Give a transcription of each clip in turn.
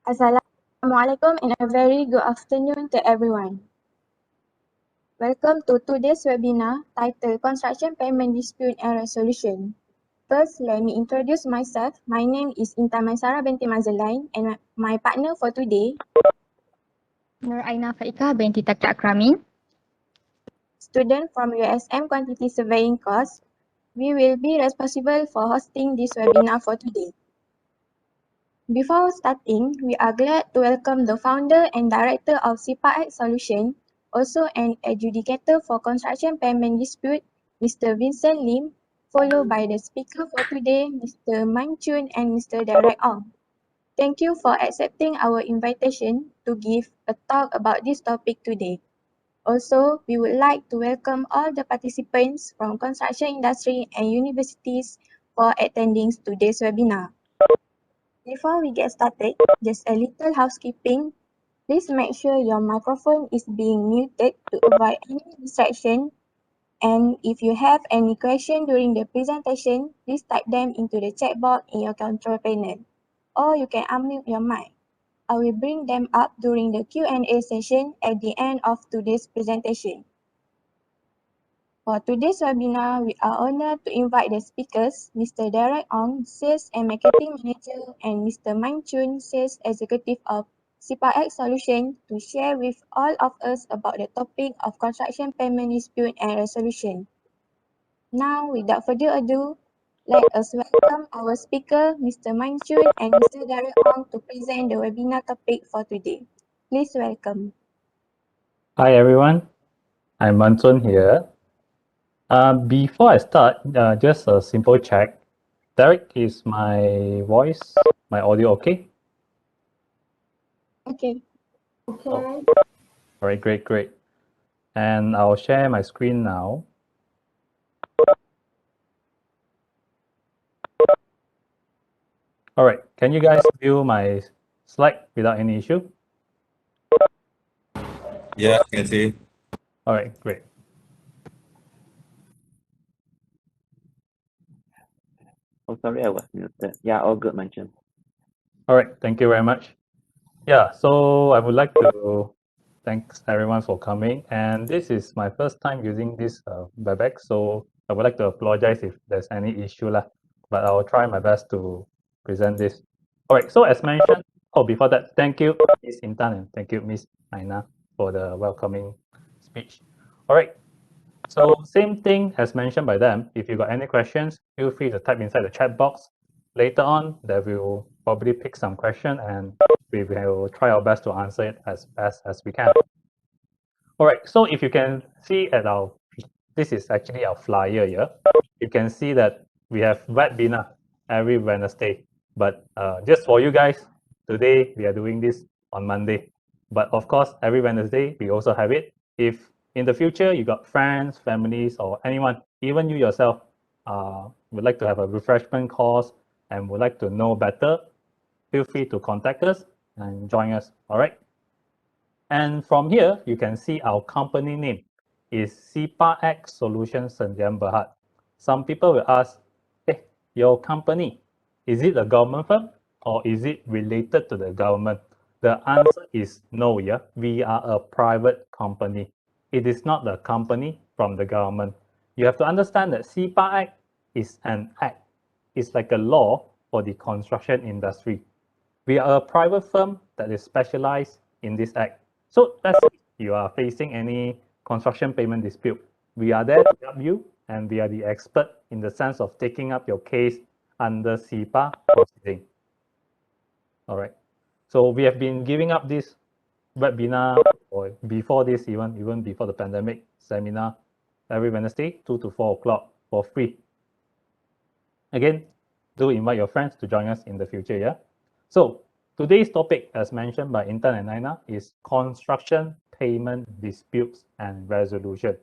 Assalamualaikum and a very good afternoon to everyone. Welcome to today's webinar titled Construction Payment Dispute and Resolution. First, let me introduce myself. My name is Intan Maisara binti Mazalain and my partner for today, Nur Aina Faika binti Takta Akramin. student from USM Quantity Surveying course. We will be responsible for hosting this webinar for today. Before starting, we are glad to welcome the founder and director of CIPAAct Solution, also an adjudicator for construction payment dispute, Mr. Vincent Lim, followed by the speaker for today, Mr. Man Chun and Mr. Derek Ong. Thank you for accepting our invitation to give a talk about this topic today. Also, we would like to welcome all the participants from construction industry and universities for attending today's webinar. Before we get started, just a little housekeeping. Please make sure your microphone is being muted to avoid any distraction. And if you have any question during the presentation, please type them into the chat box in your control panel. Or you can unmute your mic. I will bring them up during the Q&A session at the end of today's presentation. For today's webinar, we are honored to invite the speakers, Mr. Derek Ong, Sales and Marketing Manager, and Mr. Man Chun, Sales Executive of CIPAAct Solution, to share with all of us about the topic of construction payment dispute and resolution. Now, without further ado, let us welcome our speaker, Mr. Man Chun and Mr. Derek Ong, to present the webinar topic for today. Please welcome. Hi everyone, I'm Man Chun here. Before I start, just a simple check. Derek, is my voice, my audio okay? Okay. Okay. All right, great. And I'll share my screen now. All right, can you guys view my slide without any issue? Yeah, I can see. All right, great. Oh, sorry, I was muted. Yeah, all good, mentioned. All right, thank you very much. Yeah, so I would like to thank everyone for coming. And this is my first time using this WebEx, so I would like to apologize if there's any issue, but I'll try my best to present this. All right, so as mentioned, before that, thank you, Ms. Intan, and thank you, Ms. Aina, for the welcoming speech. All right, so same thing as mentioned by them. If you got any questions, feel free to type inside the chat box. Later on, that we will probably pick some question and we will try our best to answer it as best as we can. All right, so if you can see at this is actually our flyer here. You can see that we have webinar every Wednesday, but just for you guys, today we are doing this on Monday. But of course, every Wednesday we also have it. If in the future you got friends, families, or anyone, even you yourself, would like to have a refreshment course and would like to know better, feel free to contact us and join us. All right. And from here, you can see our company name is CIPAAct Solutions Sdn Bhd. Some people will ask, hey, your company, is it a government firm or is it related to the government? The answer is no, yeah. We are a private company. It is not a company from the government. You have to understand that CIPAAct is an act. It's like a law for the construction industry. We are a private firm that is specialized in this act. So let's say you are facing any construction payment dispute. We are there to help you, and we are the expert in the sense of taking up your case under CIPA proceeding. All right. So we have been giving up this webinar, or before this even before the pandemic, seminar every Wednesday, 2 to 4 o'clock for free. Again, do invite your friends to join us in the future, yeah? So today's topic, as mentioned by Intan and Aina, is construction payment disputes and resolution.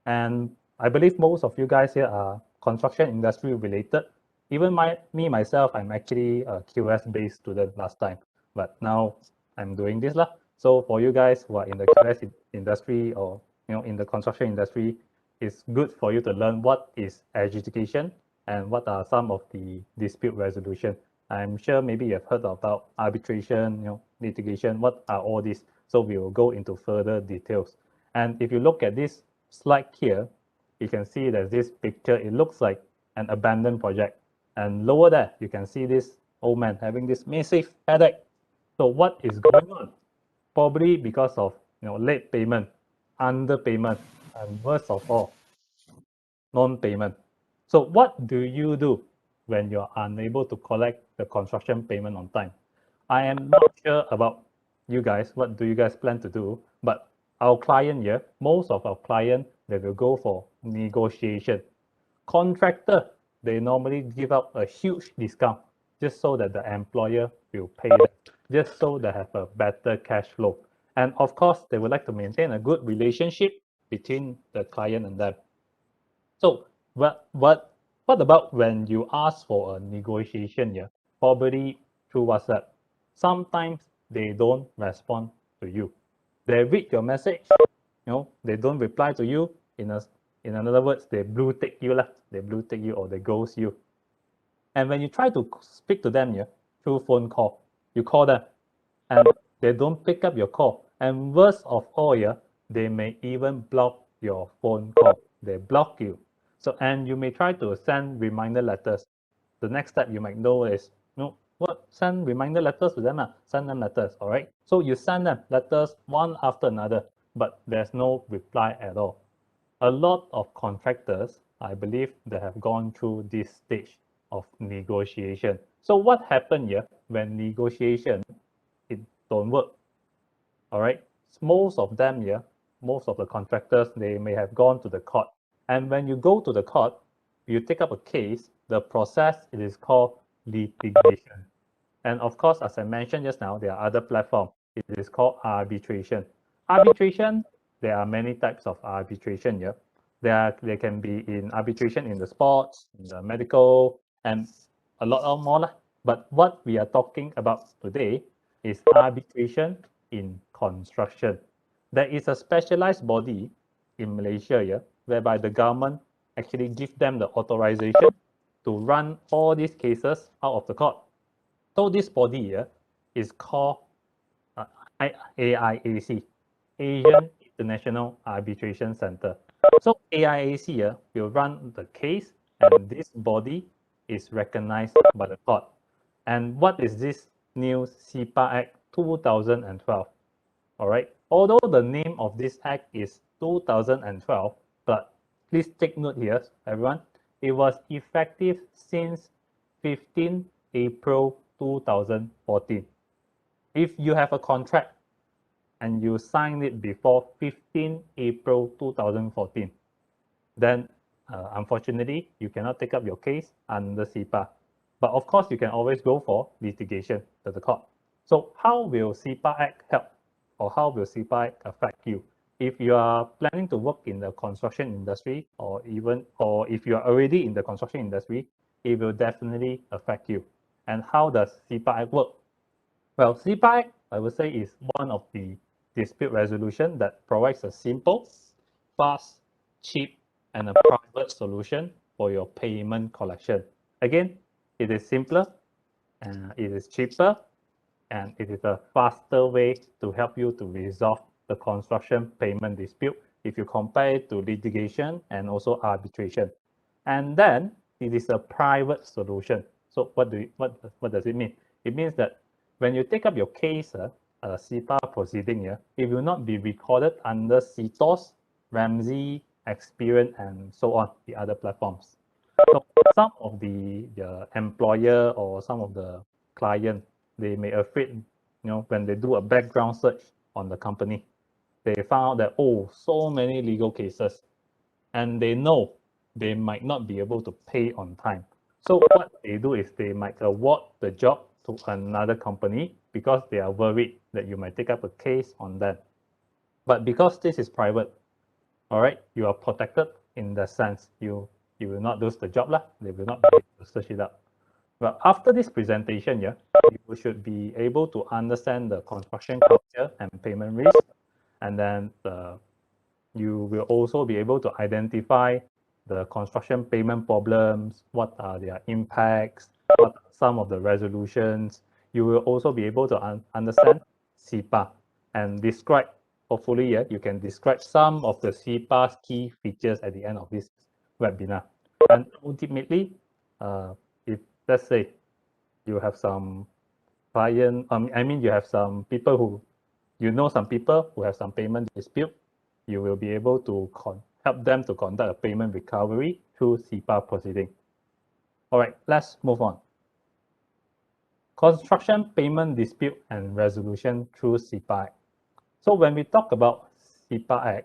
And I believe most of you guys here are construction industry related. Even me myself, I'm actually a QS-based student last time, but now I'm doing this lah. So for you guys who are in the QS industry or in the construction industry, it's good for you to learn what is adjudication and what are some of the dispute resolution. I'm sure maybe you've heard about arbitration, litigation, what are all these? So we will go into further details. And if you look at this slide here, you can see there's this picture. It looks like an abandoned project. And lower there, you can see this old man having this massive headache. So what is going on? Probably because of late payment, underpayment, and worst of all, non-payment. So what do you do when you're unable to collect the construction payment on time? I am not sure about you guys, what do you guys plan to do? But our client here, most of our client, they will go for negotiation. Contractor, they normally give out a huge discount just so that the employer will pay them, just so they have a better cash flow. And of course, they would like to maintain a good relationship between the client and them. So what about when you ask for a negotiation here, probably through WhatsApp? Sometimes they don't respond to you. They read your message, they don't reply to you. In other words, they blue tick you lah. They blue tick you or they ghost you. And when you try to speak to them here through phone call, you call them and they don't pick up your call. And worst of all, they may even block your phone call. They block you. So, and you may try to send reminder letters. The next step you might know is, send reminder letters to them. Send them letters, all right? So you send them letters one after another, but there's no reply at all. A lot of contractors, I believe, they have gone through this stage of negotiation. So what happened here when negotiation, it don't work? All right, most of them here, most of the contractors, they may have gone to the court. And when you go to the court, you take up a case, the process, it is called litigation. And of course, as I mentioned just now, there are other platforms. It is called arbitration. Arbitration, there are many types of arbitration here. There can be in arbitration in the sports, in the medical, and a lot more. But what we are talking about today is arbitration in construction. There is a specialized body in Malaysia here, whereby the government actually give them the authorization to run all these cases out of the court. So this body here is called AIAC, Asian International Arbitration Center. So AIAC here will run the case, and this body is recognized by the court. And what is this new CIPAAct 2012? All right. Although the name of this act is 2012, but please take note here, everyone. It was effective since 15 April 2014. If you have a contract and you signed it before 15 April 2014, then unfortunately, you cannot take up your case under CIPA. But of course, you can always go for litigation to the court. So how will CIPAAct help, or how will CIPAAct affect you? If you are planning to work in the construction industry, or if you are already in the construction industry, it will definitely affect you. And how does CIPAAct work? Well, CIPAAct, I would say, is one of the dispute resolution that provides a simple, fast, cheap, and a private solution for your payment collection. Again, it is simpler, and it is cheaper, and it is a faster way to help you to resolve the construction payment dispute if you compare it to litigation and also arbitration. And then it is a private solution. So what does it mean? It means that when you take up your case, CIPA proceeding here, it will not be recorded under CITOS, Ramsey, Experian, and so on, the other platforms. So some of the employer or some of the client, they may afraid, when they do a background search on the company, they found that, so many legal cases, and they know they might not be able to pay on time. So what they do is they might award the job to another company because they are worried that you might take up a case on them. But because this is private, all right, you are protected in the sense you will not lose the job, they will not be able to search it up. But after this presentation, you should be able to understand the construction culture and payment risk, and then you will also be able to identify the construction payment problems, what are their impacts, what are some of the resolutions. You will also be able to understand CIPA and describe, hopefully, you can describe some of the CIPA's key features at the end of this webinar. And ultimately, if let's say you have some client, you have some people who, some people who have some payment dispute, you will be able to help them to conduct a payment recovery through CIPA proceeding. All right, let's move on. Construction payment dispute and resolution through CIPAAct. So when we talk about CIPAAct,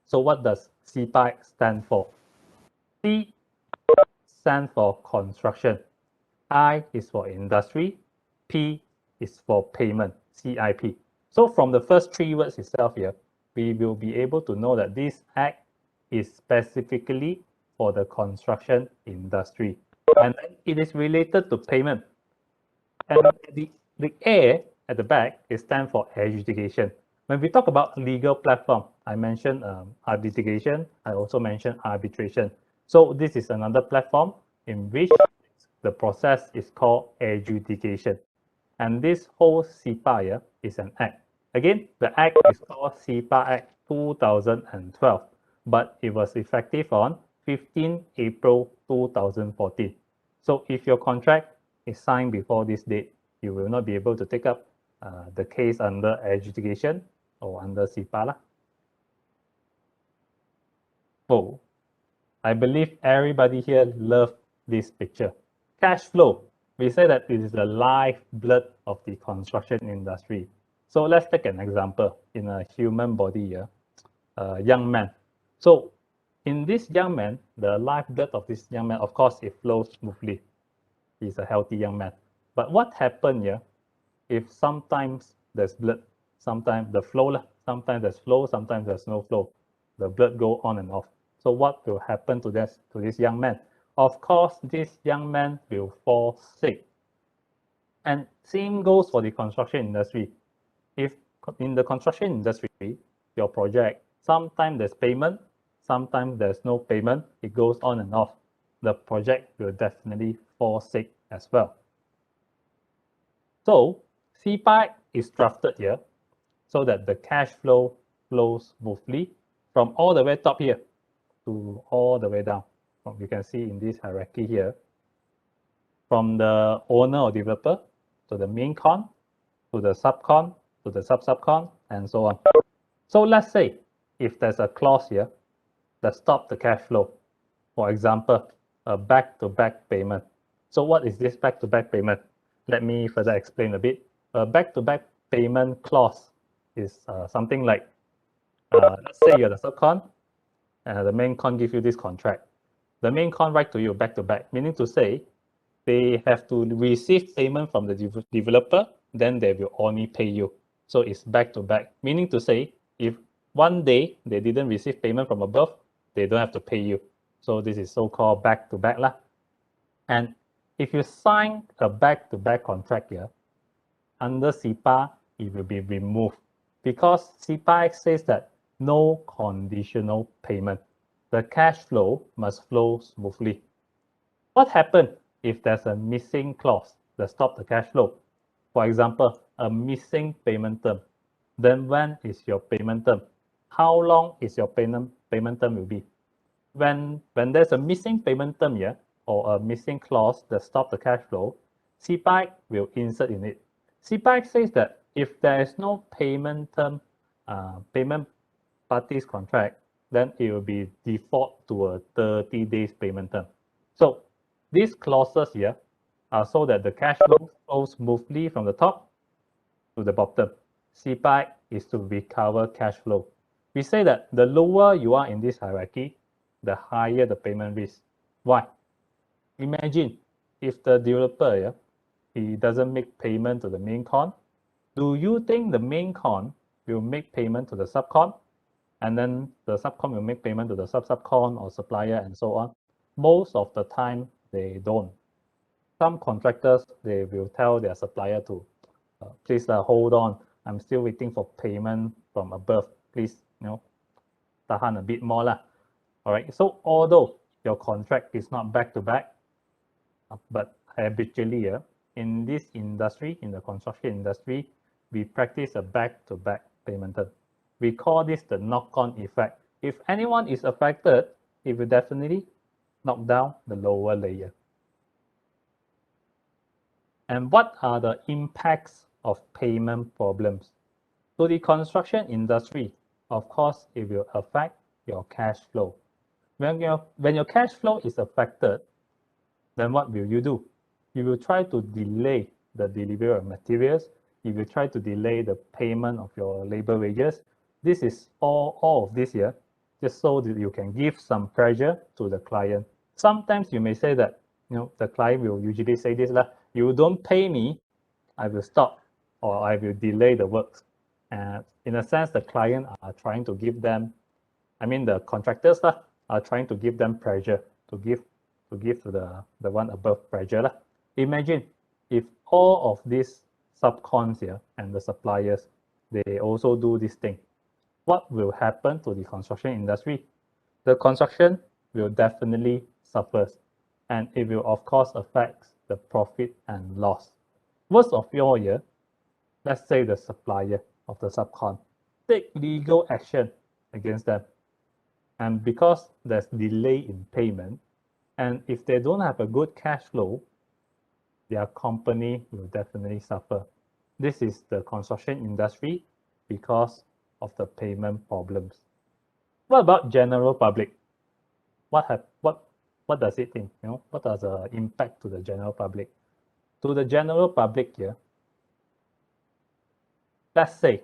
so what does CIPAAct stand for? C stands for construction, I is for industry, P is for payment, CIP. So from the first three words itself here, we will be able to know that this act is specifically for the construction industry. And it is related to payment. And the A at the back is stand for adjudication. When we talk about legal platform, I mentioned litigation. I also mentioned arbitration. So this is another platform in which the process is called adjudication. And this whole CIPA is an act. Again, the act is called CIPAAct 2012, but it was effective on 15 April 2014. So if your contract is signed before this date, you will not be able to take up the case under adjudication or under CIPA. Oh, I believe everybody here loves this picture. Cash flow. We say that it is the lifeblood of the construction industry. So let's take an example in a human body here, a young man. So in this young man, the lifeblood of this young man, of course, it flows smoothly. He's a healthy young man. But what happened here if sometimes there's blood, sometimes the flow, sometimes there's flow, sometimes there's no flow. The blood go on and off. So what will happen to this young man? Of course, this young man will fall sick. And same goes for the construction industry. If in the construction industry, your project, sometimes there's payment, sometimes there's no payment, it goes on and off. The project will definitely fall sick as well. So CIPAAct is drafted here so that the cash flow flows smoothly from all the way top here to all the way down. You can see in this hierarchy here, from the owner or developer to the main con, to the subcon, to the subcon, and so on. So let's say if there's a clause here that stops the cash flow, for example, a back-to-back payment. So what is this back-to-back payment? Let me further explain a bit. A back-to-back payment clause is something like, let's say you're the subcon, and the main con give you this contract. The main con write to you back-to-back, meaning to say they have to receive payment from the developer, then they will only pay you. So it's back-to-back, meaning to say if one day they didn't receive payment from above, they don't have to pay you. So this is so-called back-to-back lah. And if you sign a back-to-back contract here, under CIPA, it will be removed because CIPA says that no conditional payment. The cash flow must flow smoothly. What happens if there's a missing clause that stops the cash flow? For example, a missing payment term. Then when is your payment term? How long is your payment term will be? When there's a missing payment term here or a missing clause that stops the cash flow, CIPAAct will insert in it. CIPAAct says that if there is no payment term, payment parties contract, then it will be default to a 30 days payment term. So these clauses here are so that the cash flow flows smoothly from the top to the bottom. CIPAAct is to recover cash flow. We say that the lower you are in this hierarchy, the higher the payment risk. Why? Imagine if the developer, he doesn't make payment to the main con. Do you think the main con will make payment to the subcon? And then the subcon will make payment to the subcon or supplier and so on? Most of the time, they don't. Some contractors, they will tell their supplier to, please hold on. I'm still waiting for payment from above. Please, tahan a bit more lah. All right. So although your contract is not back to back, but habitually in this industry, in the construction industry, we practice a back-to-back payment term. We call this the knock-on effect. If anyone is affected, it will definitely knock down the lower layer. And what are the impacts of payment problems? To the construction industry, of course, it will affect your cash flow. When your cash flow is affected, then what will you do? You will try to delay the delivery of materials. You will try to delay the payment of your labor wages. This is all of this here, just so that you can give some pressure to the client. Sometimes you may say that, the client will usually say this, you don't pay me, I will stop or I will delay the works. And in a sense, the client are trying to give them, the contractors are trying to give them pressure to give to the one above pressure. Imagine if all of these subcons here and the suppliers, they also do this thing. What will happen to the construction industry? The construction will definitely suffer, and it will of course affect the profit and loss. Worst of all here, let's say the supplier of the subcon take legal action against them. And because there's delay in payment, and if they don't have a good cash flow, their company will definitely suffer. This is the construction industry because of the payment problems. What about general public? What does it think? What are the impact to the general public? To the general public here, let's say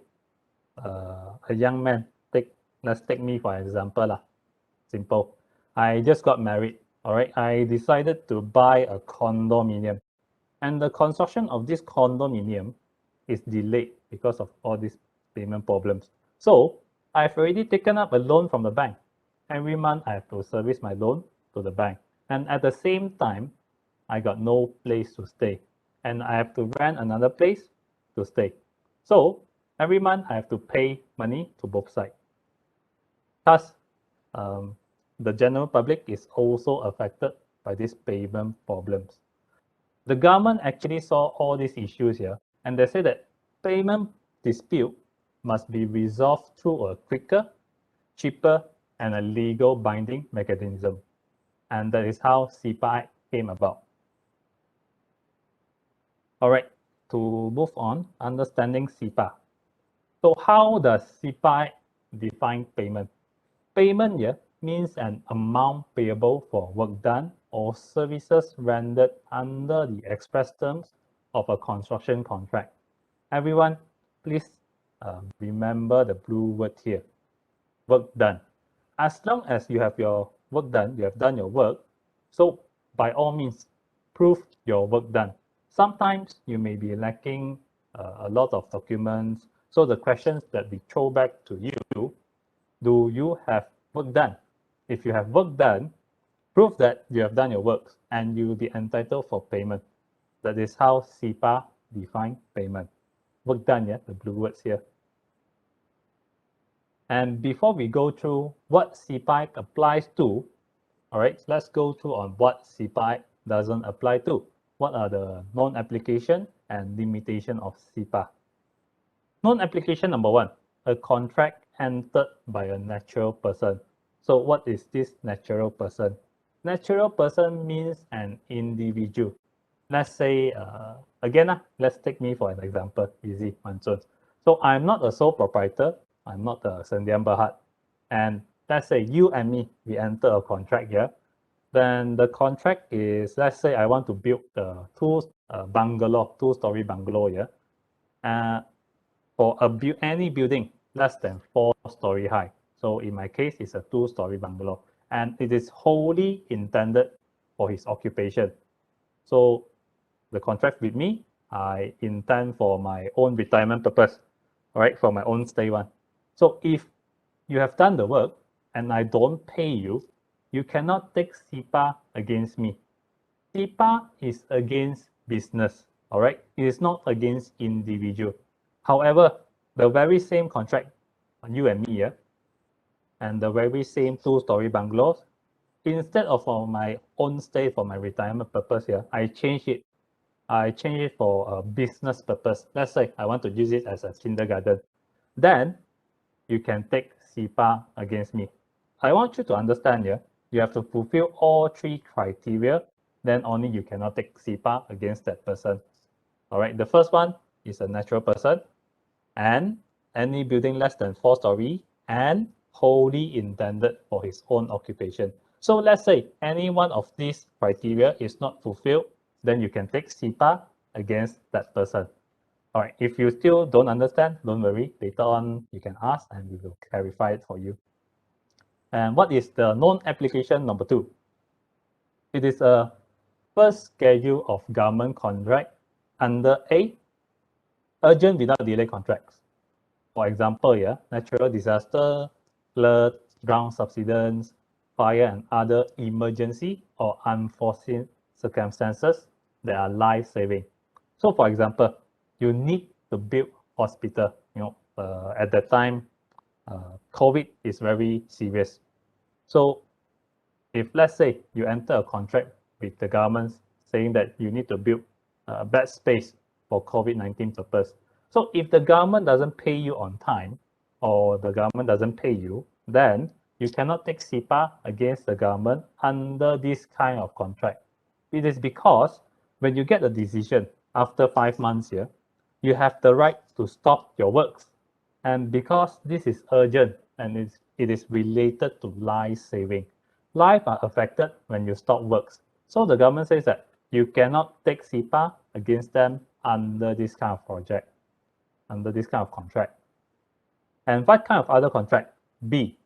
a young man, let's take me for example. Simple. I just got married. All right. I decided to buy a condominium. And the construction of this condominium is delayed because of all these payment problems. So I've already taken up a loan from the bank. Every month I have to service my loan to the bank. And at the same time, I got no place to stay. And I have to rent another place to stay. So every month I have to pay money to both sides. Thus, the general public is also affected by these payment problems. The government actually saw all these issues here, and they say that payment dispute must be resolved through a quicker, cheaper, and a legal binding mechanism. And that is how CIPAAct came about. All right, to move on, understanding CIPA. So how does CIPAAct define payment? Payment here means an amount payable for work done or services rendered under the express terms of a construction contract. Everyone, please remember the blue word here, work done. As long as you have your work done, you have done your work, so by all means, prove your work done. Sometimes you may be lacking a lot of documents, so the questions that we throw back to you, do you have work done? If you have work done, prove that you have done your work and you will be entitled for payment. That is how CIPA define payment. Work done, yeah, the blue words here. And before we go through what CIPAAct applies to, all right, let's go through on what CIPAAct doesn't apply to. What are the non-application and limitation of CIPA? Non-application number one, a contract entered by a natural person. So what is this natural person? Natural person means an individual. Let's say, again, let's take me for an example, easy, Mansun. So I'm not a sole proprietor, I'm not a Sendian Berhad. And let's say you and me, we enter a contract here. Then the contract is, let's say I want to build a two-story bungalow here. For any building less than 4-story high. So in my case, it's a 2-story bungalow, and it is wholly intended for his occupation. So the contract with me, I intend for my own retirement purpose, all right, for my own stay one. So if you have done the work and I don't pay you, you cannot take CIPA against me. CIPA is against business, all right? It is not against individual. However, the very same contract on you and me here, and the very same 2-story bungalows, instead of for my own stay for my retirement purpose here, I change it. I change it for a business purpose. Let's say I want to use it as a kindergarten. Then you can take CIPA against me. I want you to understand here, you have to fulfill all three criteria, then only you cannot take CIPA against that person. All right, the first one is a natural person and any building less than 4 story and wholly intended for his own occupation. So let's say any one of these criteria is not fulfilled, then you can take CIPA against that person. All right, if you still don't understand, don't worry. Later on, you can ask and we will clarify it for you. And what is the known application number 2? It is a first schedule of government contract under A, urgent without delay contracts. For example, natural disaster, flood, ground subsidence, fire, and other emergency or unforeseen circumstances that are life-saving. So, for example, you need to build hospital. At that time, COVID is very serious. So, if let's say you enter a contract with the government saying that you need to build a bed space for COVID-19 purpose. So if the government doesn't pay you on time or the government doesn't pay you, then you cannot take CIPA against the government under this kind of contract. It is because when you get a decision after 5 months here, you have the right to stop your works. And because this is urgent and it is related to life saving, life are affected when you stop works. So the government says that you cannot take CIPA against them under this kind of project, under this kind of contract. And what kind of other contract? B,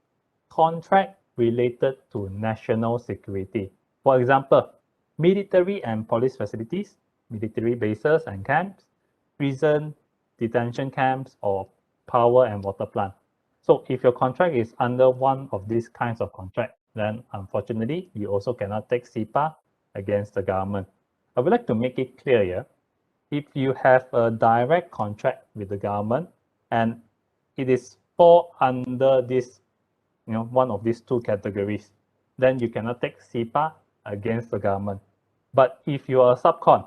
contract related to national security. For example, military and police facilities, military bases and camps, prison, detention camps, or power and water plant. So if your contract is under one of these kinds of contract, then unfortunately, you also cannot take CIPA against the government. I would like to make it clear here. If you have a direct contract with the government and it is fall under this, one of these two categories, then you cannot take CIPA against the government. But if you are a subcon,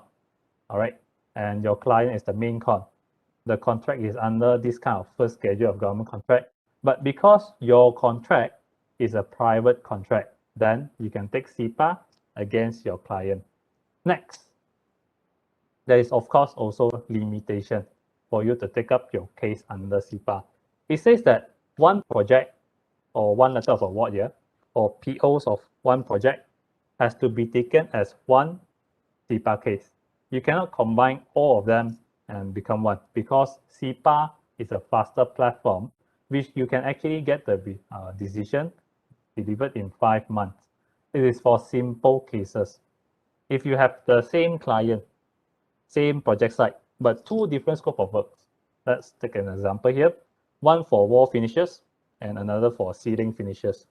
all right, and your client is the main con, the contract is under this kind of first schedule of government contract. But because your contract is a private contract, then you can take CIPA against your client. Next, there is of course also limitation for you to take up your case under CIPA. It says that one project or one letter of award here or POs of one project has to be taken as one CIPA case. You cannot combine all of them and become one because CIPA is a faster platform which you can actually get the decision delivered in 5 months. It is for simple cases. If you have the same client, same project site, but two different scope of works. Let's take an example here. One for wall finishes and another for ceiling finishes.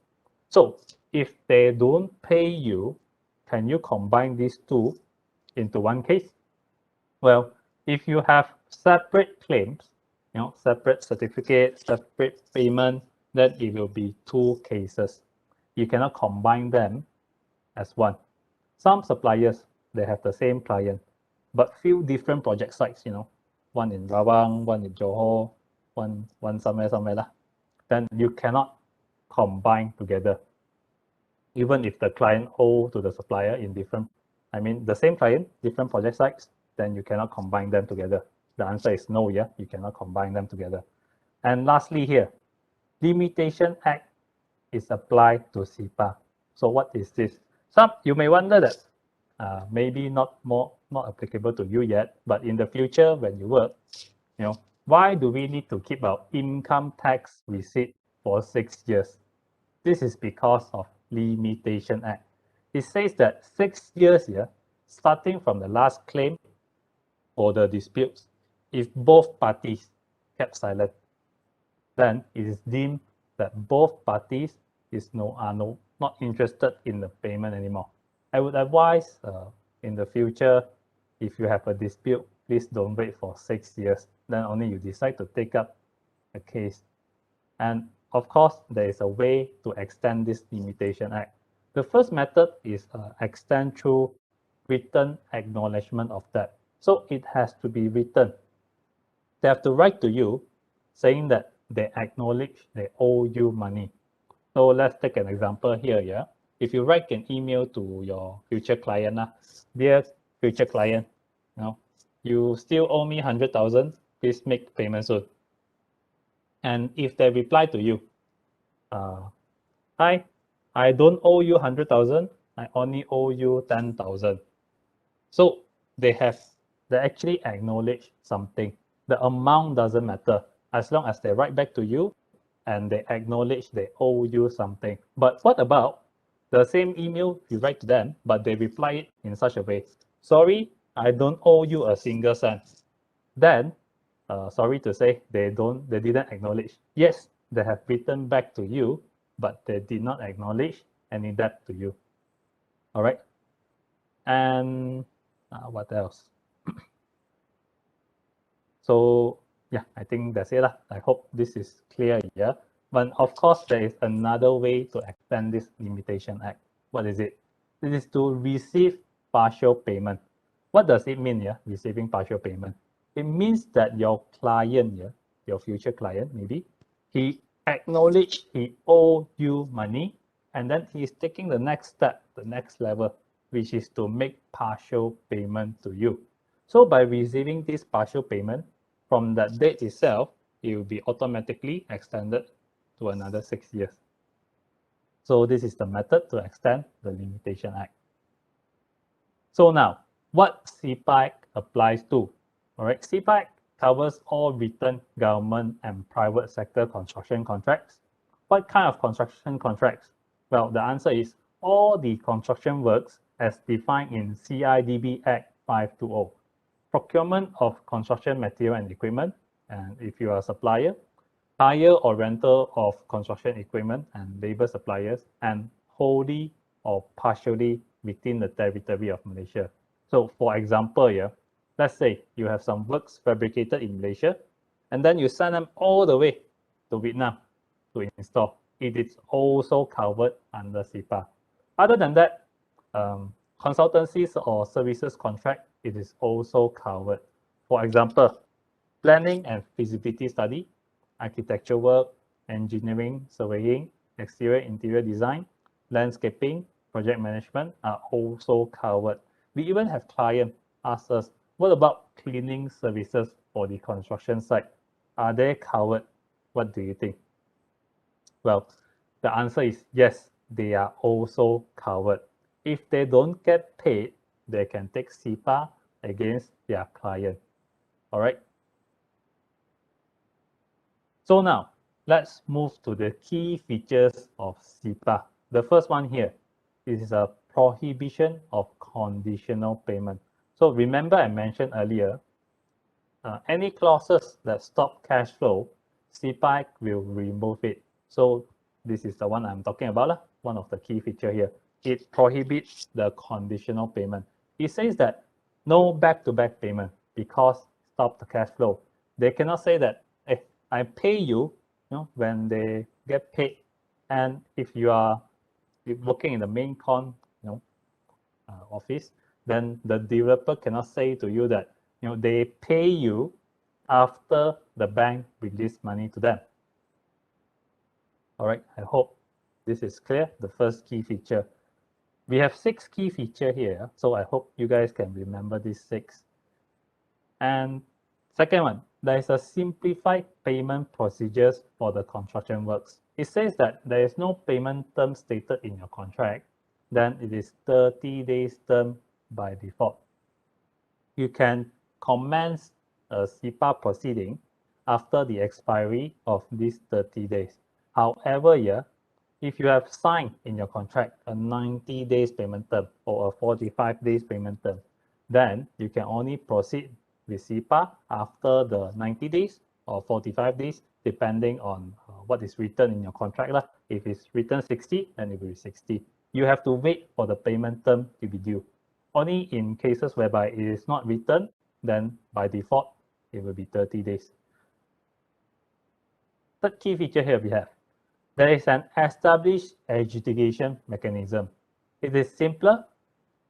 So if they don't pay you, can you combine these two into one case? Well, if you have separate claims, separate certificate, separate payment, then it will be two cases. You cannot combine them as one. Some suppliers, they have the same client, but few different project sites, one in Rawang, one in Johor, one somewhere lah. Then you cannot combine together. Even if the client owe to the supplier in different, the same client, different project sites, then you cannot combine them together. The answer is no, you cannot combine them together. And lastly here, Limitation Act is applied to CIPA. So what is this? You may wonder that maybe not applicable to you yet, but in the future when you work, why do we need to keep our income tax receipt for 6 years? This is because of Limitation Act. It says that 6 years here, starting from the last claim or the disputes, if both parties kept silent, then it is deemed that both parties are not interested in the payment anymore. I would advise in the future, if you have a dispute, please don't wait for 6 years. Then only you decide to take up a case. And of course, there is a way to extend this Limitation Act. The first method is extend through written acknowledgement of debt. So it has to be written. They have to write to you saying that they acknowledge they owe you money. So let's take an example here. Yeah, if you write an email to your future client, dear future client, you still owe me 100,000. Please make payment soon. And if they reply to you, hi, I don't owe you 100,000. I only owe you 10,000. So they actually acknowledge something. The amount doesn't matter as long as they write back to you and they acknowledge they owe you something. But what about the same email you write to them, but they reply it in such a way? Sorry, I don't owe you a single cent. Then, sorry to say, they didn't acknowledge. Yes, they have written back to you, but they did not acknowledge any debt to you. All right. And what else? So yeah, I think that's it. I hope this is clear here. But of course, there is another way to extend this Limitation Act. What is it? It is to receive partial payment. What does it mean, receiving partial payment? It means that your client, your future client, maybe, he acknowledged he owed you money, and then he is taking the next step, the next level, which is to make partial payment to you. So by receiving this partial payment, from that date itself, it will be automatically extended to another 6 years. So this is the method to extend the Limitation Act. So now, what CIPAAct applies to? All right, CIPAAct covers all written government and private sector construction contracts. What kind of construction contracts? Well, the answer is all the construction works as defined in CIPAAct 520. Procurement of construction material and equipment, and if you are a supplier, hire or rental of construction equipment and labor suppliers, and wholly or partially within the territory of Malaysia. So for example, let's say you have some works fabricated in Malaysia, and then you send them all the way to Vietnam to install. It is also covered under CIPA. Other than that, consultancies or services contract, it is also covered. For example, planning and feasibility study, architecture work, engineering, surveying, exterior interior design, landscaping, project management are also covered. We even have clients ask us, what about cleaning services for the construction site? Are they covered? What do you think? Well, the answer is yes, they are also covered. If they don't get paid, they can take CIPA against their client. All right. So now let's move to the key features of CIPA. The first one here is a prohibition of conditional payment. So remember I mentioned earlier, any clauses that stop cash flow, CIPAAct will remove it. So this is the one I'm talking about, one of the key feature here. It prohibits the conditional payment. It says that no back-to-back payment because stop the cash flow. They cannot say that, hey, I pay you, when they get paid. And if you are working in the main con, office, then the developer cannot say to you that, they pay you after the bank released money to them. All right, I hope this is clear, the first key feature. We have 6 key features here, so I hope you guys can remember these 6. And second one, there is a simplified payment procedures for the construction works. It says that there is no payment term stated in your contract, then it is 30 days term by default. You can commence a CIPA proceeding after the expiry of these 30 days. However, if you have signed in your contract a 90 days payment term or a 45 days payment term, then you can only proceed with CIPA after the 90 days or 45 days, depending on what is written in your contract. If it's written 60, then it will be 60. You have to wait for the payment term to be due. Only in cases whereby it is not written, then by default, it will be 30 days. Third key feature here we have, there is an established adjudication mechanism. It is simpler,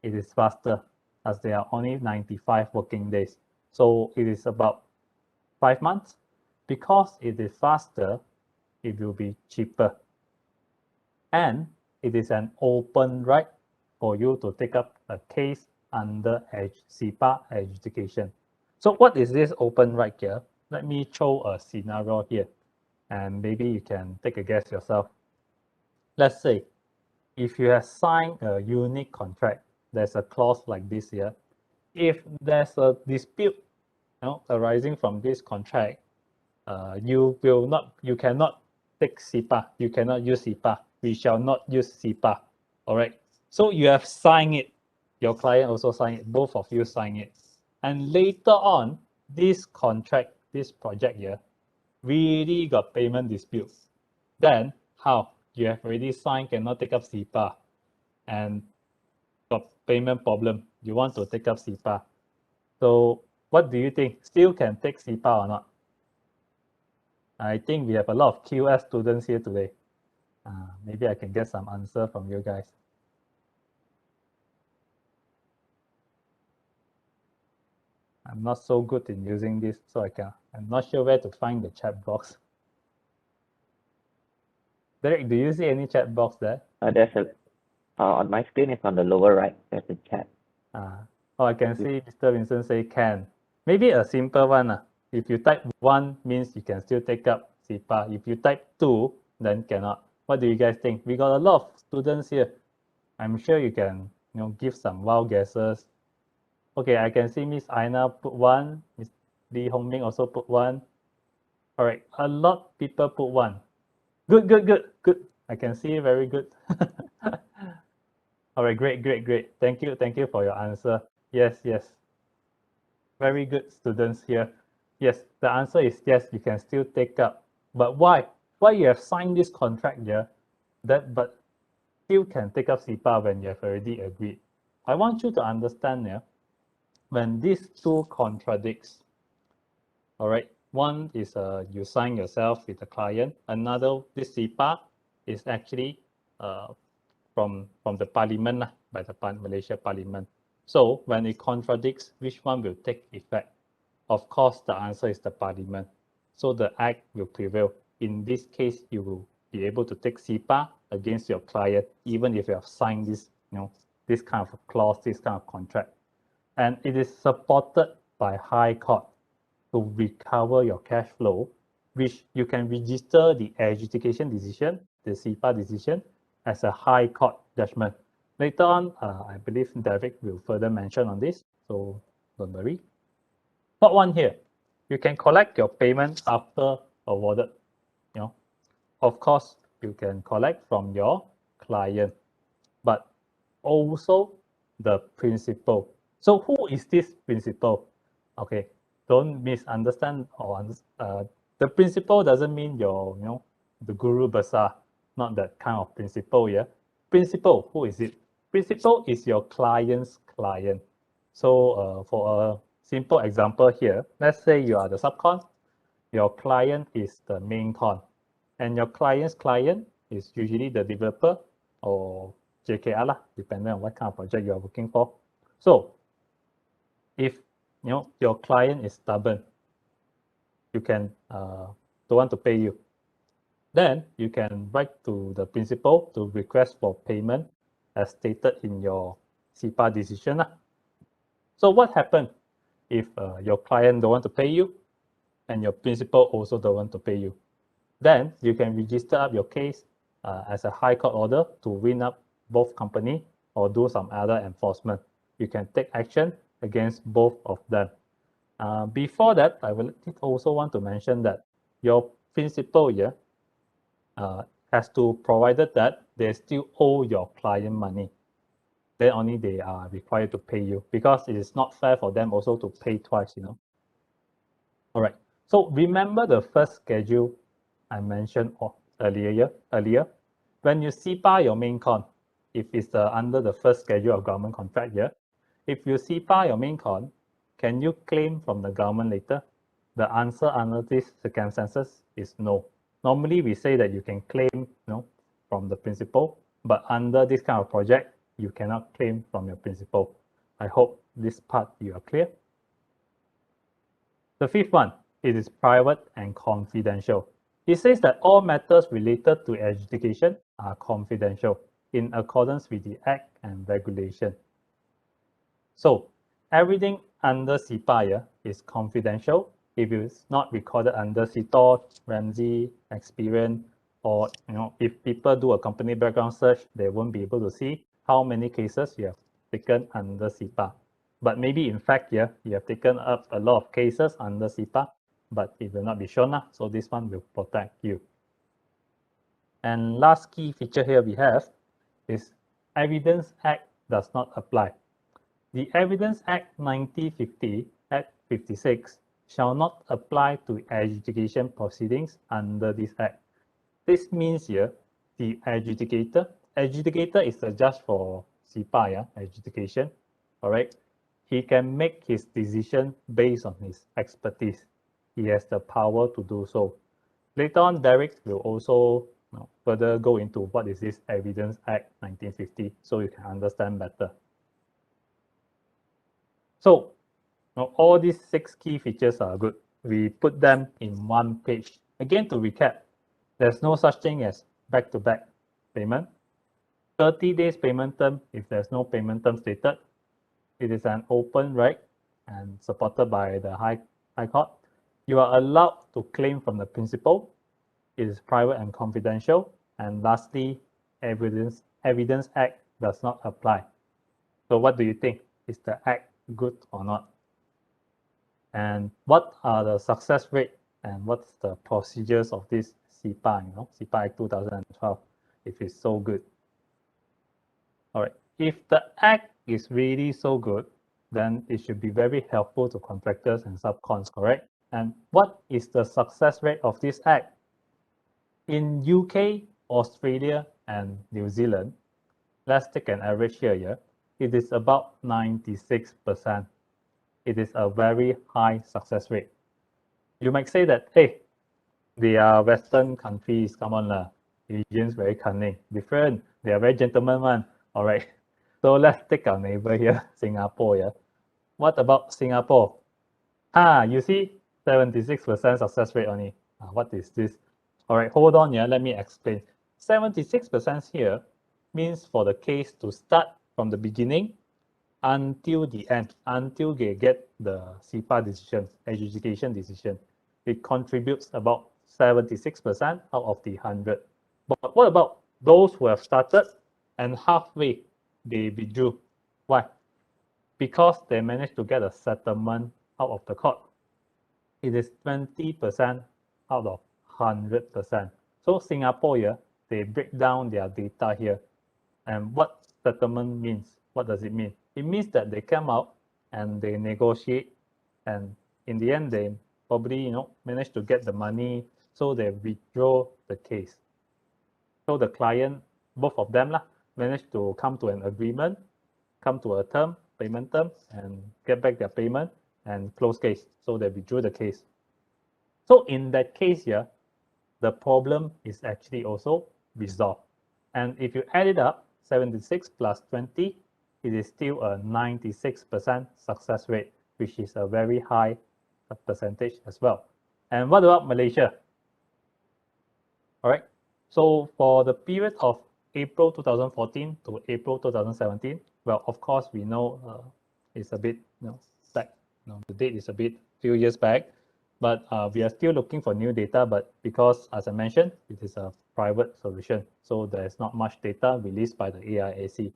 it is faster, as there are only 95 working days. So it is about 5 months. Because it is faster, it will be cheaper. And it is an open right for you to take up a case under CIPA adjudication. So what is this open right here? Let me show a scenario here, and maybe you can take a guess yourself. Let's say if you have signed a unique contract, there's a clause like this here. If there's a dispute arising from this contract, you cannot take CIPA, you cannot use CIPA, we shall not use CIPA. All right. So you have signed it. Your client also signed it. Both of you sign it. And later on, this contract, this project here, really got payment disputes. Then how? You have already signed, cannot take up CIPA, and got payment problem. You want to take up CIPA. So what do you think? Still can take CIPA or not? I think we have a lot of QS students here today. Maybe I can get some answer from you guys. I'm not so good in using this, so I'm not sure where to find the chat box. Derek, do you see any chat box there? There's a on my screen. It's on the lower right. There's a chat. Oh, I can see Mr. Vincent say can. Maybe a simple one. If you type 1 means you can still take up CIPA. If you type 2, then cannot. What do you guys think? We got a lot of students here. I'm sure you can give some wild guesses. Okay, I can see Miss Aina put 1. Miss Lee Hongming also put 1. All right, a lot of people put 1. Good. I can see very good. All right, great. Thank you for your answer. Yes. Very good students here. Yes, the answer is yes, you can still take up. But why? Why you have signed this contract here, but still can take up CIPA when you have already agreed? I want you to understand here, when these two contradicts, all right, one is you sign yourself with the client. Another, this CIPA is actually from the parliament, by the Malaysia Parliament. So when it contradicts, which one will take effect? Of course, the answer is the parliament. So the act will prevail. In this case, you will be able to take CIPA against your client, even if you have signed this, this kind of clause, this kind of contract. And it is supported by High Court to recover your cash flow, which you can register the adjudication decision, the CIPA decision, as a High Court judgment. Later on, I believe Derek will further mention on this, so don't worry. Part 1 here, you can collect your payment after awarded. Of course, you can collect from your client, but also the principal. So who is this principal? Okay, don't misunderstand or the principal doesn't mean your, the guru besar, not that kind of principal. Yeah, principal, who is it? Principal is your client's client. So for a simple example here, let's say you are the subcon, your client is the main con, and your client's client is usually the developer or JKR, depending on what kind of project you are working for. So if your client is stubborn, you can don't want to pay you, then you can write to the principal to request for payment as stated in your CIPA decision. So what happens if your client don't want to pay you and your principal also don't want to pay you? Then you can register up your case as a High Court order to win up both company or do some other enforcement. You can take action against both of them. Before that, I will also want to mention that your principal here has to provided that they still owe your client money. Then only they are required to pay you, because it is not fair for them also to pay twice. All right. So remember the first schedule I mentioned earlier. When you CIPA your main con, if it's under the first schedule of government contract here, if you CIPA your main con, can you claim from the government later? The answer under these circumstances is no. Normally we say that you can claim from the principal, but under this kind of project, you cannot claim from your principal. I hope this part you are clear. The fifth one, it is private and confidential. It says that all matters related to adjudication are confidential in accordance with the Act and regulation. So everything under CIPA is confidential. If it's not recorded under CITOR, Ramsey, Experian, or if people do a company background search, they won't be able to see how many cases you have taken under CIPA. But maybe in fact, you have taken up a lot of cases under CIPA, but it will not be shown. So this one will protect you. And last key feature here we have is Evidence Act does not apply. The Evidence Act 1950, Act 56, shall not apply to adjudication proceedings under this Act. This means here, the adjudicator is the judge for CIPA, adjudication, all right? He can make his decision based on his expertise. He has the power to do so. Later on, Derek will also further go into what is this Evidence Act 1950, so you can understand better. So all these 6 key features are good. We put them in one page. Again, to recap, there's no such thing as back-to-back payment. 30 days payment term if there's no payment term stated. It is an open right and supported by the High Court. You are allowed to claim from the principal. It is private and confidential. And lastly, Evidence Act does not apply. So what do you think? Is the Act good or not? And what are the success rate and what's the procedures of this CIPA, CIPA Act 2012, if it's so good? All right, if the Act is really so good, then it should be very helpful to contractors and subcons, correct? And what is the success rate of this Act? In UK, Australia, and New Zealand, let's take an average here, it is about 96%. It is a very high success rate. You might say that, hey, they are Western countries, come on lah. Asians very cunning, different. They are very gentleman. All right. So let's take our neighbor here, Singapore. What about Singapore? You see, 76% success rate only. What is this? All right, hold on. Let me explain. 76% here means for the case to start from the beginning until the end, until they get the CIPA decision, adjudication decision. It contributes about 76% out of the 100. But what about those who have started and halfway they withdrew? Why? Because they managed to get a settlement out of the court. It is 20% out of 100%. So Singapore they break down their data here. And what settlement means? What does it mean? It means that they come out and they negotiate, and in the end they probably manage to get the money, so they withdraw the case. So the client, both of them managed to come to an agreement, come to a term, payment term, and get back their payment and close case. So they withdrew the case. So in that case here, the problem is actually also resolved. And if you add it up, 76 plus 20, it is still a 96% success rate, which is a very high percentage as well. And what about Malaysia? All right. So for the period of April 2014 to April 2017, well, of course, we know it's a bit back. The date is a bit few years back, but we are still looking for new data. But because, as I mentioned, it is a private solution, so there is not much data released by the AIAC.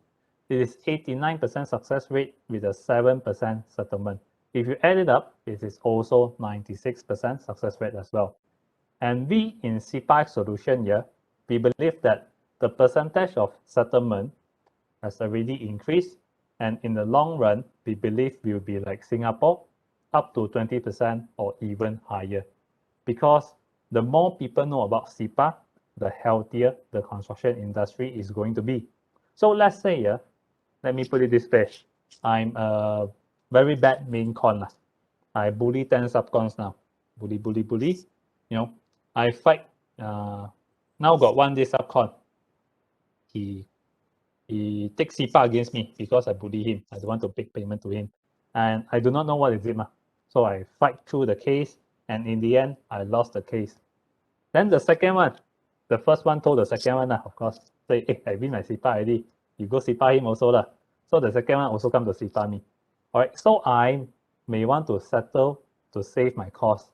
It is 89% success rate with a 7% settlement. If you add it up, it is also 96% success rate as well. And we in CPAC solution here, we believe that the percentage of settlement has already increased. And in the long run, we believe we will be like Singapore, up to 20% or even higher. Because the more people know about CIPA, the healthier the construction industry is going to be. So let's say, let me put it this way. I'm a very bad main con. I bully 10 subcons now. Bully. I fight. Now got one day subcon. He he takes CIPA against me because I bully him. I don't want to pay payment to him. And I do not know what is it. So I fight through the case, and in the end, I lost the case. Then the second one, the first one told the second one, of course, say, hey, I win my CIPA already. You go CIPA him also. So the second one also come to CIPA me. All right, so I may want to settle to save my cost,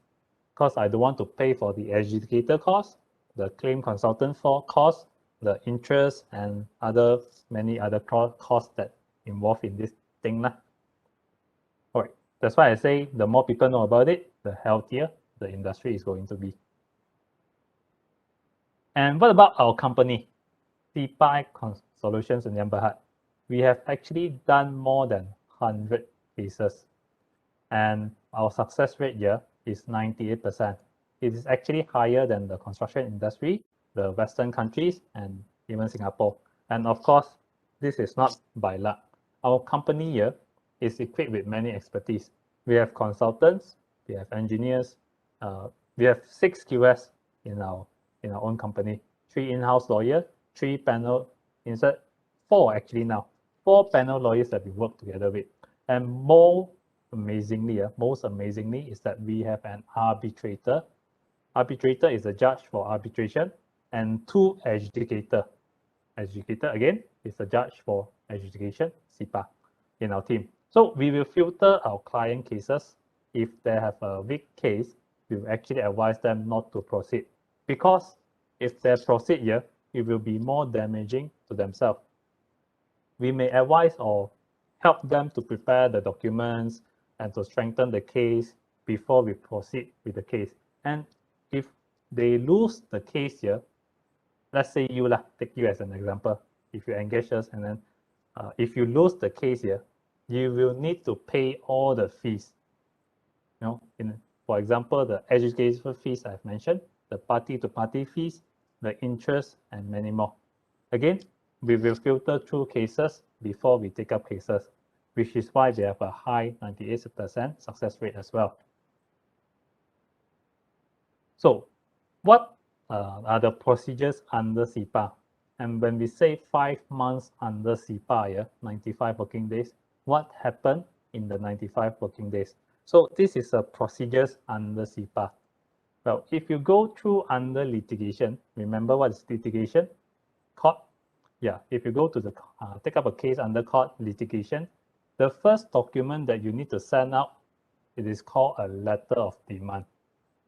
because I don't want to pay for the adjudicator cost, the claim consultant for cost, the interest, and many other costs that involved in this thing. All right, that's why I say the more people know about it, the healthier the industry is going to be. And what about our company, CIPAAct Solutions in Berhad? We have actually done more than 100 cases, and our success rate here is 98%. It is actually higher than the construction industry, the Western countries, and even Singapore. And of course, this is not by luck. Our company here is equipped with many expertise. We have consultants, we have engineers, we have 6 QS in our own company, 3 in-house lawyers, 3 panel, insert 4 actually now, 4 panel lawyers that we work together with. And most amazingly is that we have an arbitrator. Arbitrator is a judge for arbitration, and 2 adjudicator. Adjudicator again is a judge for adjudication, CIPA, in our team. So we will filter our client cases. If they have a weak case, we will actually advise them not to proceed, because if they proceed here, it will be more damaging to themselves. We may advise or help them to prepare the documents and to strengthen the case before we proceed with the case. And if they lose the case here, let's say take you as an example. If you engage us, and then if you lose the case here, you will need to pay all the fees. For example, the education fees I've mentioned, the party-to-party fees, the interest, and many more. Again, we will filter through cases before we take up cases, which is why we have a high 98% success rate as well. So what are the procedures under CIPA? And when we say 5 months under CIPA, 95 working days, what happened in the 95 working days? So this is a procedures under CIPA. Well, if you go through under litigation, remember what is litigation? Court. Yeah, if you go to the take up a case under court litigation, the first document that you need to send out, it is called a letter of demand.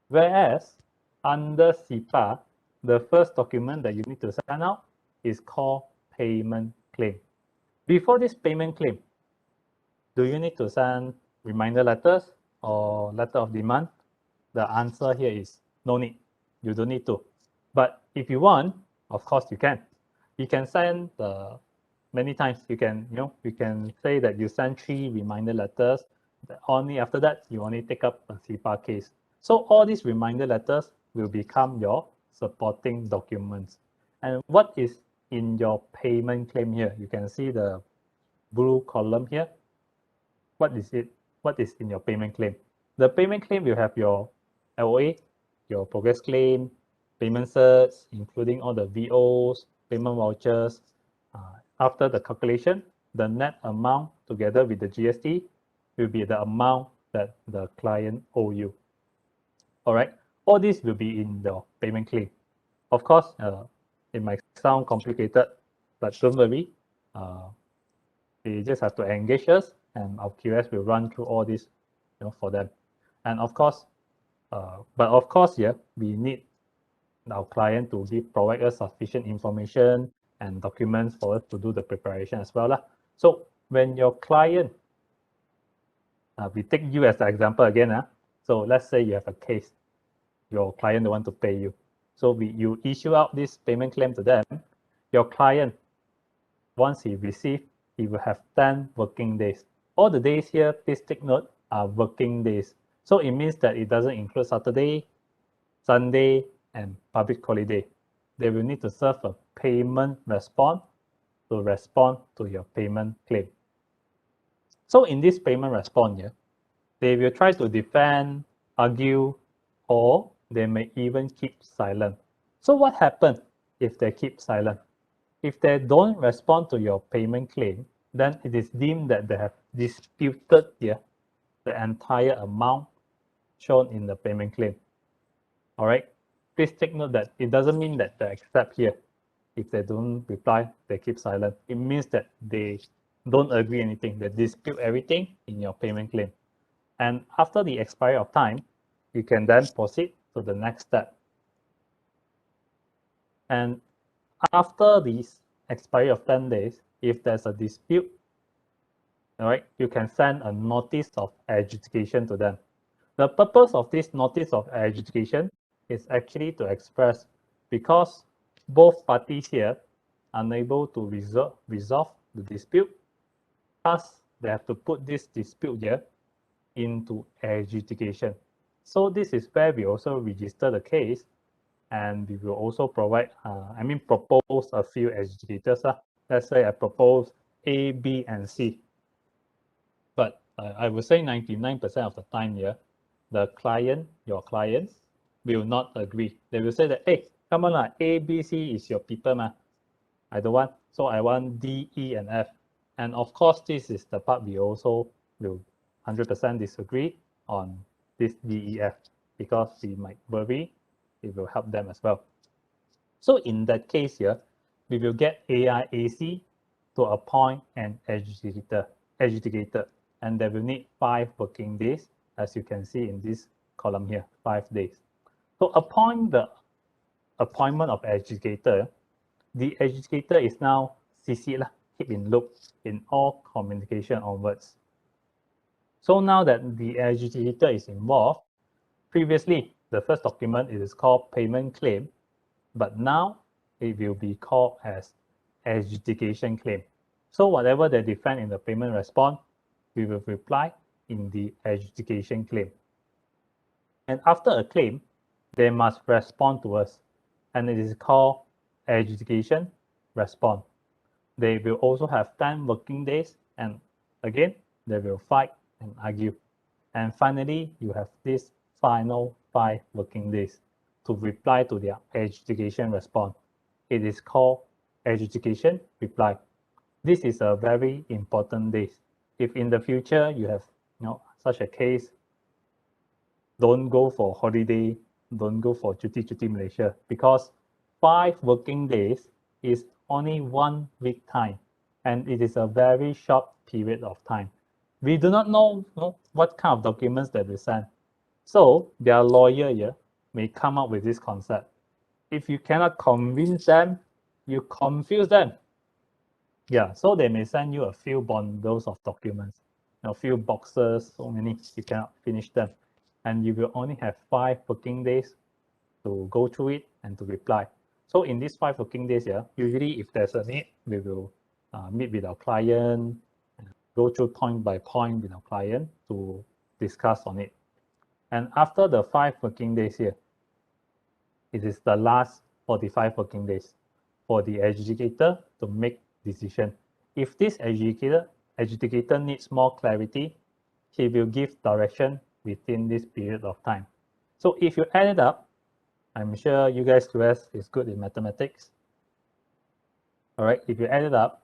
Whereas under CIPA, the first document that you need to send out is called payment claim. Before this payment claim, do you need to send reminder letters or letter of demand? The answer here is no need. You don't need to. But if you want, of course you can. You can send many times. You can say that you send 3 reminder letters. Only after that, you only take up a CIPA case. So all these reminder letters will become your supporting documents. And what is in your payment claim here? You can see the blue column here. What is it? What is in your payment claim? The payment claim will have your LOA, your progress claim, payment certs, including all the VOs, payment vouchers. After the calculation, the net amount together with the GST will be the amount that the client owe you. All right, all this will be in the payment claim. Of course, it might sound complicated, but don't worry. They just have to engage us, and our QS will run through all this, for them. And of course, we need our client to provide us sufficient information and documents for us to do the preparation as well. So when your client, we take you as an example again. So let's say you have a case, your client don't want to pay you. So you issue out this payment claim to them. Your client, once he receives, he will have 10 working days. All the days here, please take note, are working days. So it means that it doesn't include Saturday, Sunday, and public holiday. They will need to serve a payment response to respond to your payment claim. So in this payment response here, they will try to defend, argue, or they may even keep silent. So what happens if they keep silent? If they don't respond to your payment claim, then it is deemed that they have disputed here the entire amount shown in the payment claim. All right. Please take note that it doesn't mean that they accept here. If they don't reply, they keep silent. It means that they don't agree anything. They dispute everything in your payment claim. And after the expiry of time, you can then proceed to the next step. And after the expiry of 10 days, if there's a dispute, all right, you can send a notice of adjudication to them. The purpose of this notice of adjudication is actually to express because both parties here are unable to resolve the dispute, thus they have to put this dispute here into adjudication. So this is where we also register the case, and we will also provide, propose a few adjudicators. Let's say I propose A, B, and C. But I would say 99% of the time here, the client, your clients, will not agree. They will say that, hey, come on, A, B, C is your people, ma. I don't want, so I want D, E, and F. And of course, this is the part we also will 100% disagree on this D, E, F, because we might worry it will help them as well. So in that case here, we will get AIAC to appoint an adjudicator, and they will need 5 working days, as you can see in this column here, 5 days. So upon the appointment of adjudicator, the adjudicator is now CC, keep in loop in all communication onwards. So now that the adjudicator is involved, previously the first document is called payment claim, but now it will be called as adjudication claim. So whatever they defend in the payment response, we will reply in the adjudication claim. And after a claim, they must respond to us, and it is called adjudication response. They will also have 10 working days, and again, they will fight and argue. And finally, you have this final 5 working days to reply to their adjudication response. It is called adjudication reply. This is a very important day. If in the future you have such a case, don't go for holiday, don't go for cuti Malaysia, because 5 working days is only 1 week time, and it is a very short period of time. We do not know, what kind of documents they will send. So their lawyer here may come up with this concept. If you cannot convince them, you confuse them. Yeah, so they may send you a few bundles of documents, a few boxes, so many, you cannot finish them. And you will only have 5 working days to go through it and to reply. So in these 5 working days here, usually if there's a need, we will meet with our client, go through point by point with our client to discuss on it. And after the 5 working days here, it is the last 45 working days for the adjudicator to make decision. If this adjudicator needs more clarity, he will give direction within this period of time. So if you add it up, I'm sure you guys is good in mathematics. All right, if you add it up,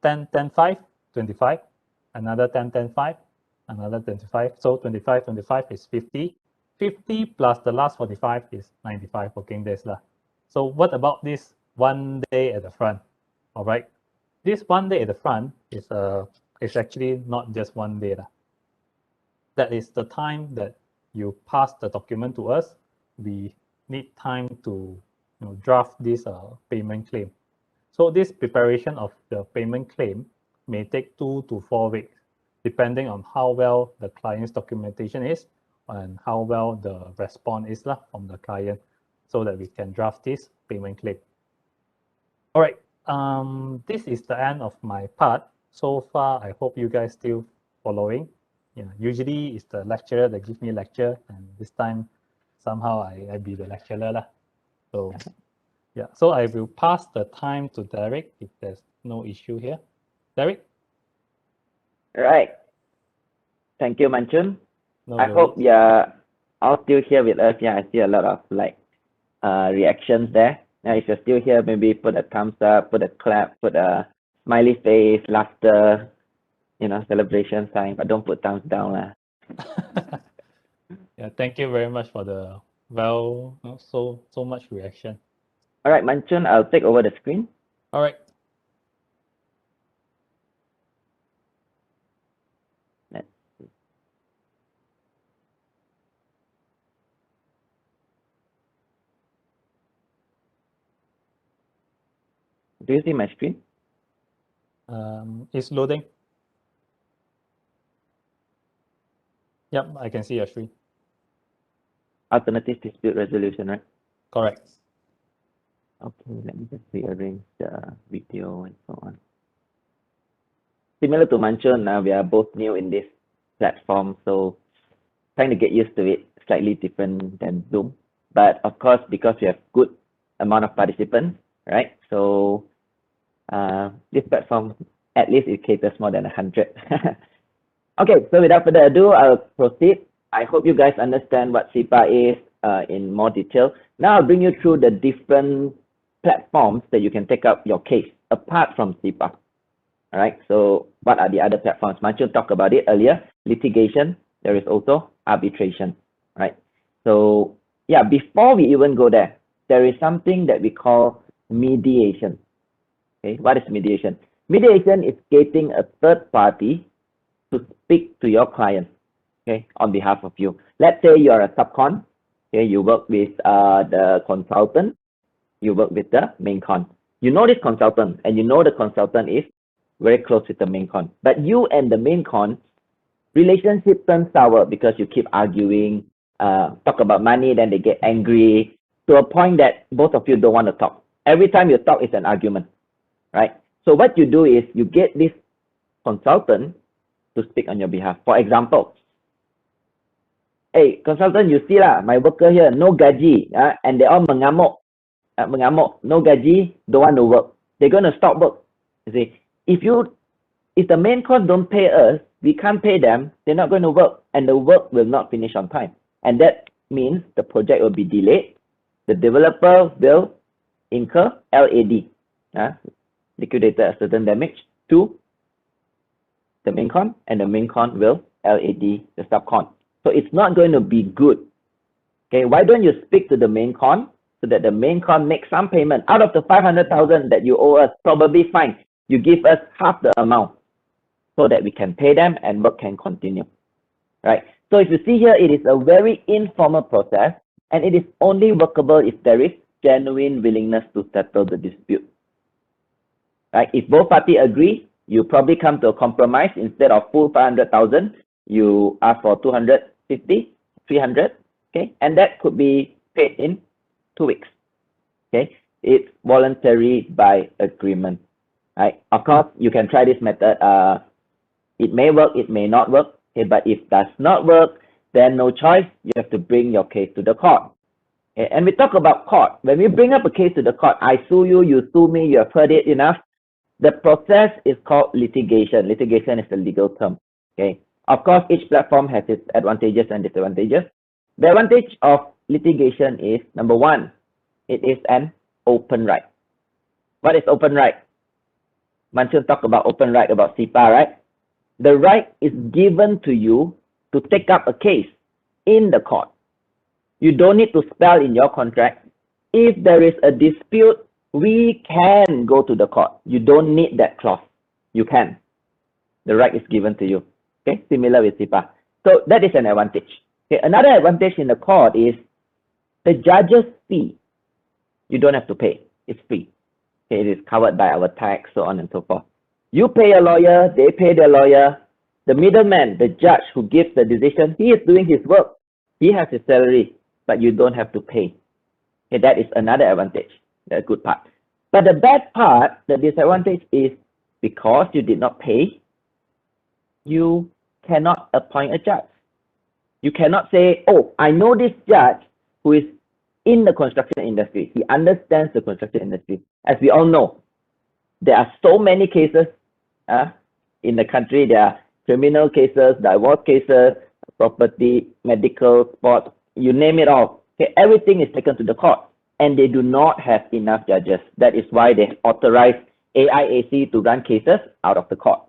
10, 10, 5, 25, another 10, 10, 5, another 25. So 25, 25 is 50. 50 plus the last 45 is 95 working days. So what about this 1 day at the front? All right, this 1 day at the front is actually not just 1 day. That is the time that you pass the document to us. We need time to draft this payment claim. So this preparation of the payment claim may take 2 to 4 weeks, depending on how well the client's documentation is and how well the response is from the client, so that we can draft this payment claim. All right, this is the end of my part. So far, I hope you guys still following. Yeah, usually it's the lecturer that gives me lecture, and this time somehow I be the lecturer. So yeah, so I will pass the time to Derek if there's no issue here. Derek? Right. Thank you, Manchun. No I hope you're all still here with us. Yeah, I see a lot of reactions there. Now, if you're still here, maybe put a thumbs up, put a clap, put a smiley face, laughter, celebration sign, but don't put thumbs down. Yeah, thank you very much for the so much reaction. All right, Manchun, I'll take over the screen. All right. Let's see. Do you see my screen? It's loading. Yep, I can see your screen. Alternative dispute resolution, right? Correct. Okay, let me just rearrange the video and so on. Similar to Manchun, we are both new in this platform, so trying to get used to it, slightly different than Zoom. But of course, because we have good amount of participants, right? So this platform, at least it caters more than 100. Okay, so without further ado, I'll proceed. I hope you guys understand what CIPA is in more detail. Now I'll bring you through the different platforms that you can take up your case apart from CIPA. All right, so what are the other platforms? Manchun talked about it earlier. Litigation, there is also arbitration, right? So yeah, before we even go there, there is something that we call mediation. Okay, what is mediation? Mediation is getting a third party to speak to your client, okay, on behalf of you. Let's say you are a subcon, okay, you work with the consultant, you work with the main con. You know this consultant, and you know the consultant is very close with the main con. But you and the main con, relationship turns sour because you keep arguing, talk about money, then they get angry, to a point that both of you don't want to talk. Every time you talk, it's an argument, right? So what you do is you get this consultant to speak on your behalf. For example, hey, consultant, you see lah, my worker here, no gaji, and they all mengamuk, no gaji, don't want to work. They're going to stop work. You see, if the main con don't pay us, we can't pay them, they're not going to work, and the work will not finish on time. And that means the project will be delayed. The developer will incur LAD, liquidated ascertained damage, to the main con, and the main con will LAD the subcon. So it's not going to be good. Okay, why don't you speak to the main con so that the main con makes some payment out of the 500,000 that you owe us? Probably fine. You give us half the amount so that we can pay them and work can continue, right? So if you see here, it is a very informal process, and it is only workable if there is genuine willingness to settle the dispute, right? If both parties agree, you probably come to a compromise. Instead of full 500,000, you ask for 250, 300, okay? And that could be paid in 2 weeks, okay? It's voluntary by agreement, right? Of course, you can try this method. It may work, it may not work, okay? But if it does not work, then no choice, you have to bring your case to the court. Okay? And we talk about court. When we bring up a case to the court, I sue you, you sue me, you have heard it enough. The process is called litigation. Litigation is a legal term, okay? Of course, each platform has its advantages and disadvantages. The advantage of litigation is, number one, it is an open right. What is open right? Manchun talked about open right, about CIPA, right? The right is given to you to take up a case in the court. You don't need to spell in your contract, if there is a dispute, we can go to the court. You don't need that clause. You can. The right is given to you. Okay, similar with CIPA. So that is an advantage. Okay, another advantage in the court is the judge's fee. You don't have to pay. It's free. Okay, it is covered by our tax, so on and so forth. You pay a lawyer, they pay their lawyer. The middleman, the judge who gives the decision, he is doing his work. He has his salary, but you don't have to pay. Okay, that is another advantage, the good part. But the bad part, the disadvantage is because you did not pay, you cannot appoint a judge. You cannot say, oh, I know this judge who is in the construction industry. He understands the construction industry. As we all know, there are so many cases in the country. There are criminal cases, divorce cases, property, medical, sports, you name it all. Okay, everything is taken to the court. and they do not have enough judges. That is why they authorize AIAC to run cases out of the court.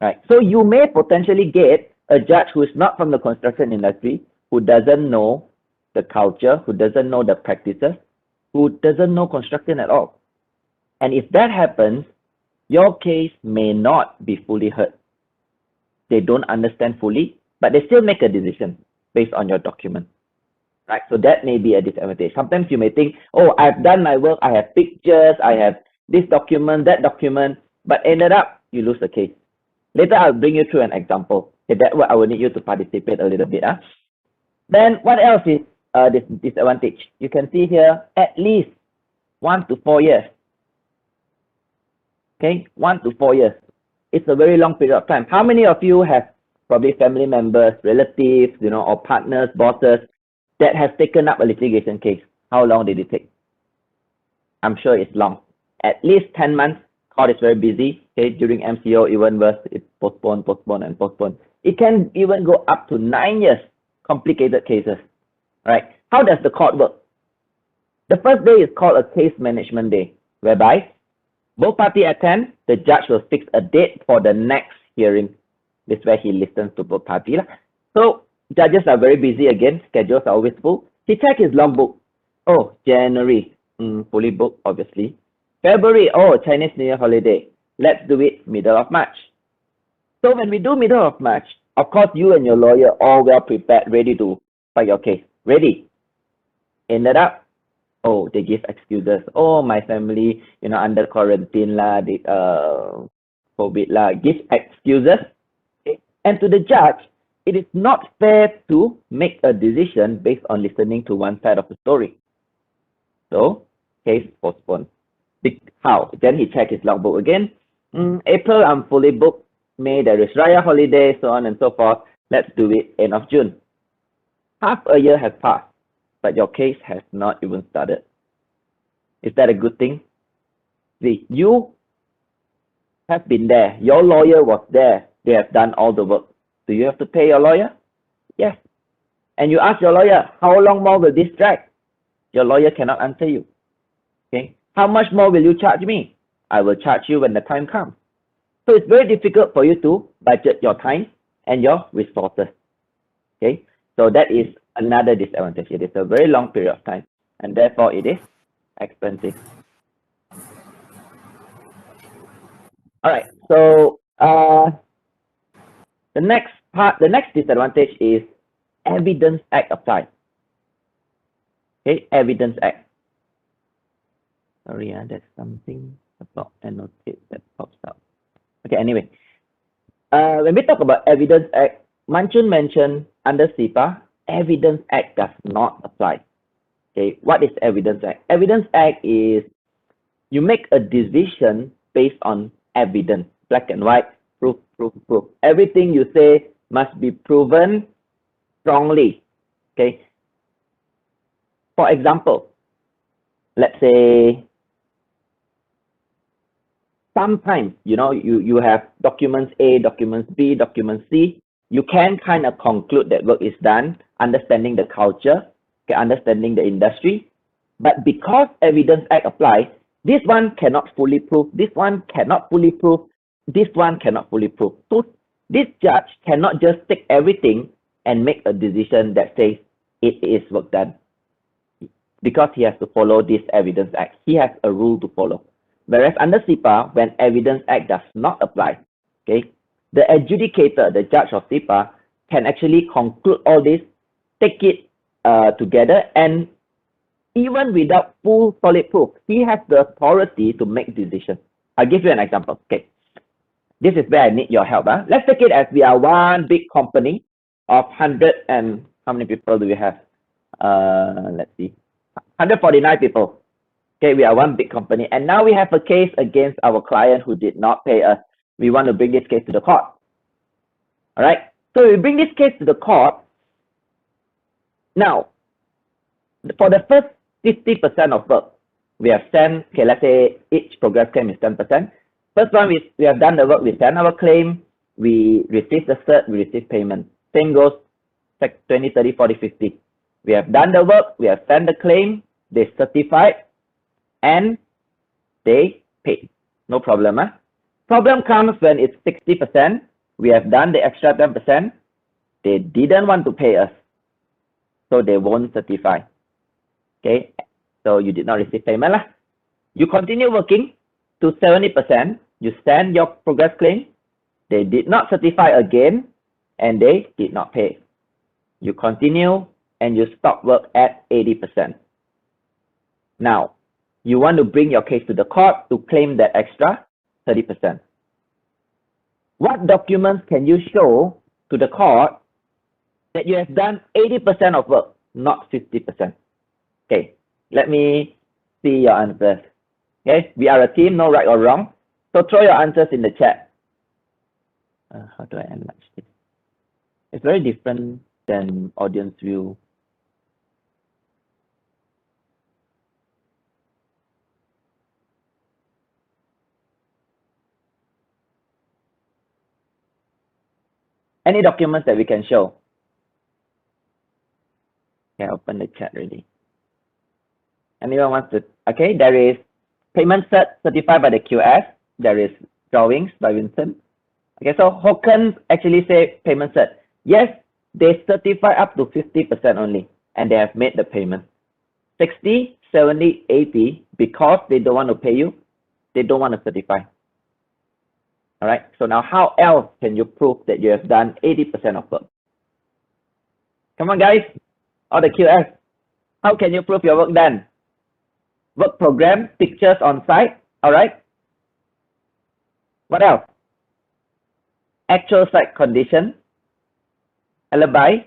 Right. So you may potentially get a judge who is not from the construction industry, who doesn't know the culture, who doesn't know the practices, who doesn't know construction at all. And if that happens, your case may not be fully heard. They don't understand fully, but they still make a decision based on your document. Right? So that may be a disadvantage. Sometimes you may think, oh, I've done my work, I have pictures, I have this document, that document, but ended up, you lose the case. Later, I'll bring you through an example. Okay, that's what I will need you to participate a little bit. Then what else is this disadvantage? You can see here, at least 1 to 4 years. Okay, 1 to 4 years. It's a very long period of time. How many of you have probably family members, relatives, or partners, bosses that have taken up a litigation case? How long did it take? I'm sure it's long. At least 10 months. Court is very busy. Okay, during MCO, even worse, it postponed. It can even go up to 9 years. Complicated cases. Right? How does the court work? The first day is called a case management day, whereby both parties attend, the judge will fix a date for the next hearing. This is where he listens to both parties. So judges are very busy again, schedules are always full. He checks his logbook. Oh, January, fully booked, obviously. February, oh, Chinese New Year holiday. Let's do it middle of March. So when we do middle of March, of course, you and your lawyer all well prepared, ready to fight your case. Ready. Ended up, oh, they give excuses. Oh, my family, under quarantine lah, COVID lah. Give excuses. Okay? And to the judge, it is not fair to make a decision based on listening to one side of the story. So, case postponed. How? Then he checked his logbook again. April, I'm fully booked. May, there is Raya holiday, so on and so forth. Let's do it end of June. Half a year has passed, but your case has not even started. Is that a good thing? See, you have been there. Your lawyer was there. They have done all the work. Do you have to pay your lawyer? Yes. And you ask your lawyer, how long more will this drag? Your lawyer cannot answer you. Okay. How much more will you charge me? I will charge you when the time comes. So it's very difficult for you to budget your time and your resources. Okay. So that is another disadvantage. It is a very long period of time, and therefore it is expensive. All right. So the next disadvantage is Evidence Act applied. Okay, Evidence Act. Sorry, there's something about annotate that pops up. Okay, anyway. When we talk about Evidence Act, Manchun mentioned under CIPA, Evidence Act does not apply. Okay, what is Evidence Act? Evidence Act is you make a decision based on evidence, black and white, proof. Everything you say must be proven strongly. Okay. For example, let's say sometimes, you have documents A, documents B, documents C. You can kind of conclude that work is done, understanding the culture, okay, understanding the industry. But because Evidence Act applies, this one cannot fully prove, this one cannot fully prove, this one cannot fully prove. So this judge cannot just take everything and make a decision that says it is work done. Because he has to follow this Evidence Act. He has a rule to follow. Whereas under CIPA, when Evidence Act does not apply, okay, the adjudicator, the judge of CIPA, can actually conclude all this, take it together, and even without full solid proof, he has the authority to make decisions. I'll give you an example. Okay, this is where I need your help. Let's take it as we are one big company of 100 and how many people do we have? Let's see, 149 people. Okay, we are one big company, and now we have a case against our client who did not pay us. We want to bring this case to the court. All right, so we bring this case to the court. Now, for the first 50% of work, we have sent, okay, let's say each progress claim is 10%. First one, we have done the work, we send our claim, we receive the cert, we receive payment. Same goes 20, 30, 40, 50. We have done the work, we have sent the claim, they certified, and they paid. No problem. Problem comes when it's 60%. We have done the extra 10%. They didn't want to pay us, so they won't certify. Okay, so you did not receive payment. You continue working to 70%. You send your progress claim. They did not certify again, and they did not pay. You continue and you stop work at 80%. Now, you want to bring your case to the court to claim that extra 30%. What documents can you show to the court that you have done 80% of work, not 50%? Okay, let me see your answers. Okay, we are a team, no right or wrong. So throw your answers in the chat. How do I enlarge this? It's very different than audience view. Any documents that we can show? Okay, open the chat already. Anyone wants to? Okay, there is payment certified by the QS. There is drawings by Vincent. Okay, so Hokan actually say payment cert. Yes, they certify up to 50% only, and they have made the payment. 60, 70, 80, because they don't want to pay you, they don't want to certify. All right, so now how else can you prove that you have done 80% of work? Come on, guys, all the QS. How can you prove your work done? Work program, pictures on site, all right? What else? Actual site condition, alibi,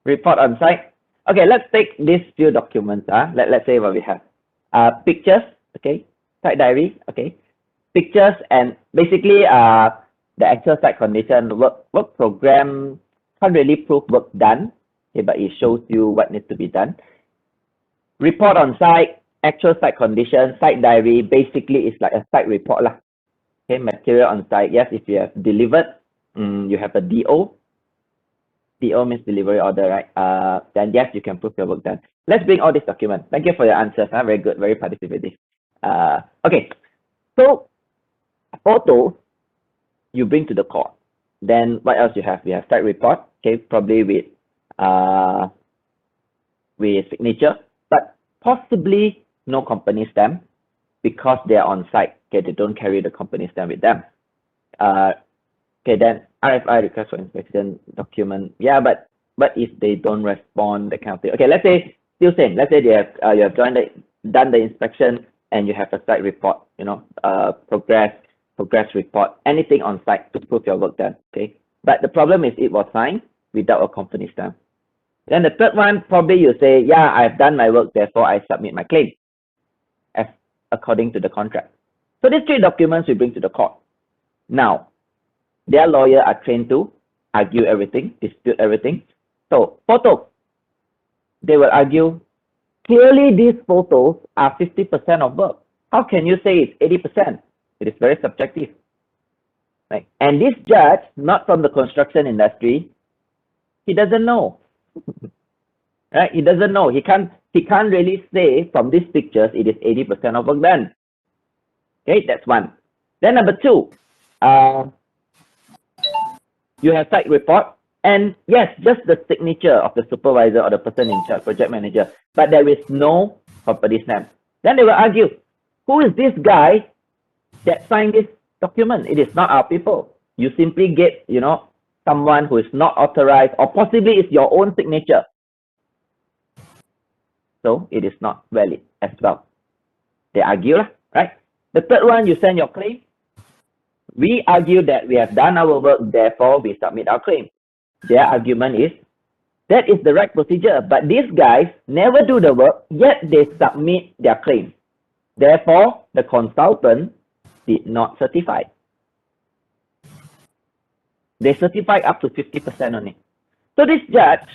report on site. Okay, let's take these few documents. Let's say what we have. Pictures, okay, site diary, okay. Pictures and basically the actual site condition, work program can't really prove work done, okay, but it shows you what needs to be done. Report on site, actual site condition, site diary, basically it's like a site report lah. Okay, material on site. Yes, if you have delivered, you have a DO. DO means delivery order, right? Then yes, you can prove your work done. Let's bring all these documents. Thank you for your answers. Very good, very participative. Okay, so photos you bring to the court. Then what else you have? We have site report. Okay, probably with signature, but possibly no company stamp because they are on site. Okay, they don't carry the company stamp with them. Okay, then RFI, request for inspection document. Yeah, but if they don't respond, that kind of thing. Okay, let's say still same. Let's say they have you have done the inspection and you have a site report. You know, progress report, anything on site to prove your work done. Okay, but the problem is it was signed without a company stamp. Then the third one, probably you say, yeah, I've done my work, therefore I submit my claim as according to the contract. So these three documents we bring to the court. Now, their lawyer are trained to argue everything, dispute everything. So photos, they will argue, clearly these photos are 50% of work. How can you say it's 80%? It is very subjective. Right? And this judge, not from the construction industry, he doesn't know. Right? He doesn't know. He can't really say from these pictures it is 80% of work done. Okay, that's one. Then number two, you have site report, and yes, just the signature of the supervisor or the person in charge, project manager, but there is no company stamp. Then they will argue, who is this guy that signed this document? It is not our people. You simply get, you know, someone who is not authorized, or possibly it's your own signature. So it is not valid as well. They argue, right? The third one, you send your claim. We argue that we have done our work, therefore we submit our claim. Their argument is, that is the right procedure, but these guys never do the work, yet they submit their claim. Therefore, the consultant did not certify. They certify up to 50% only. So this judge,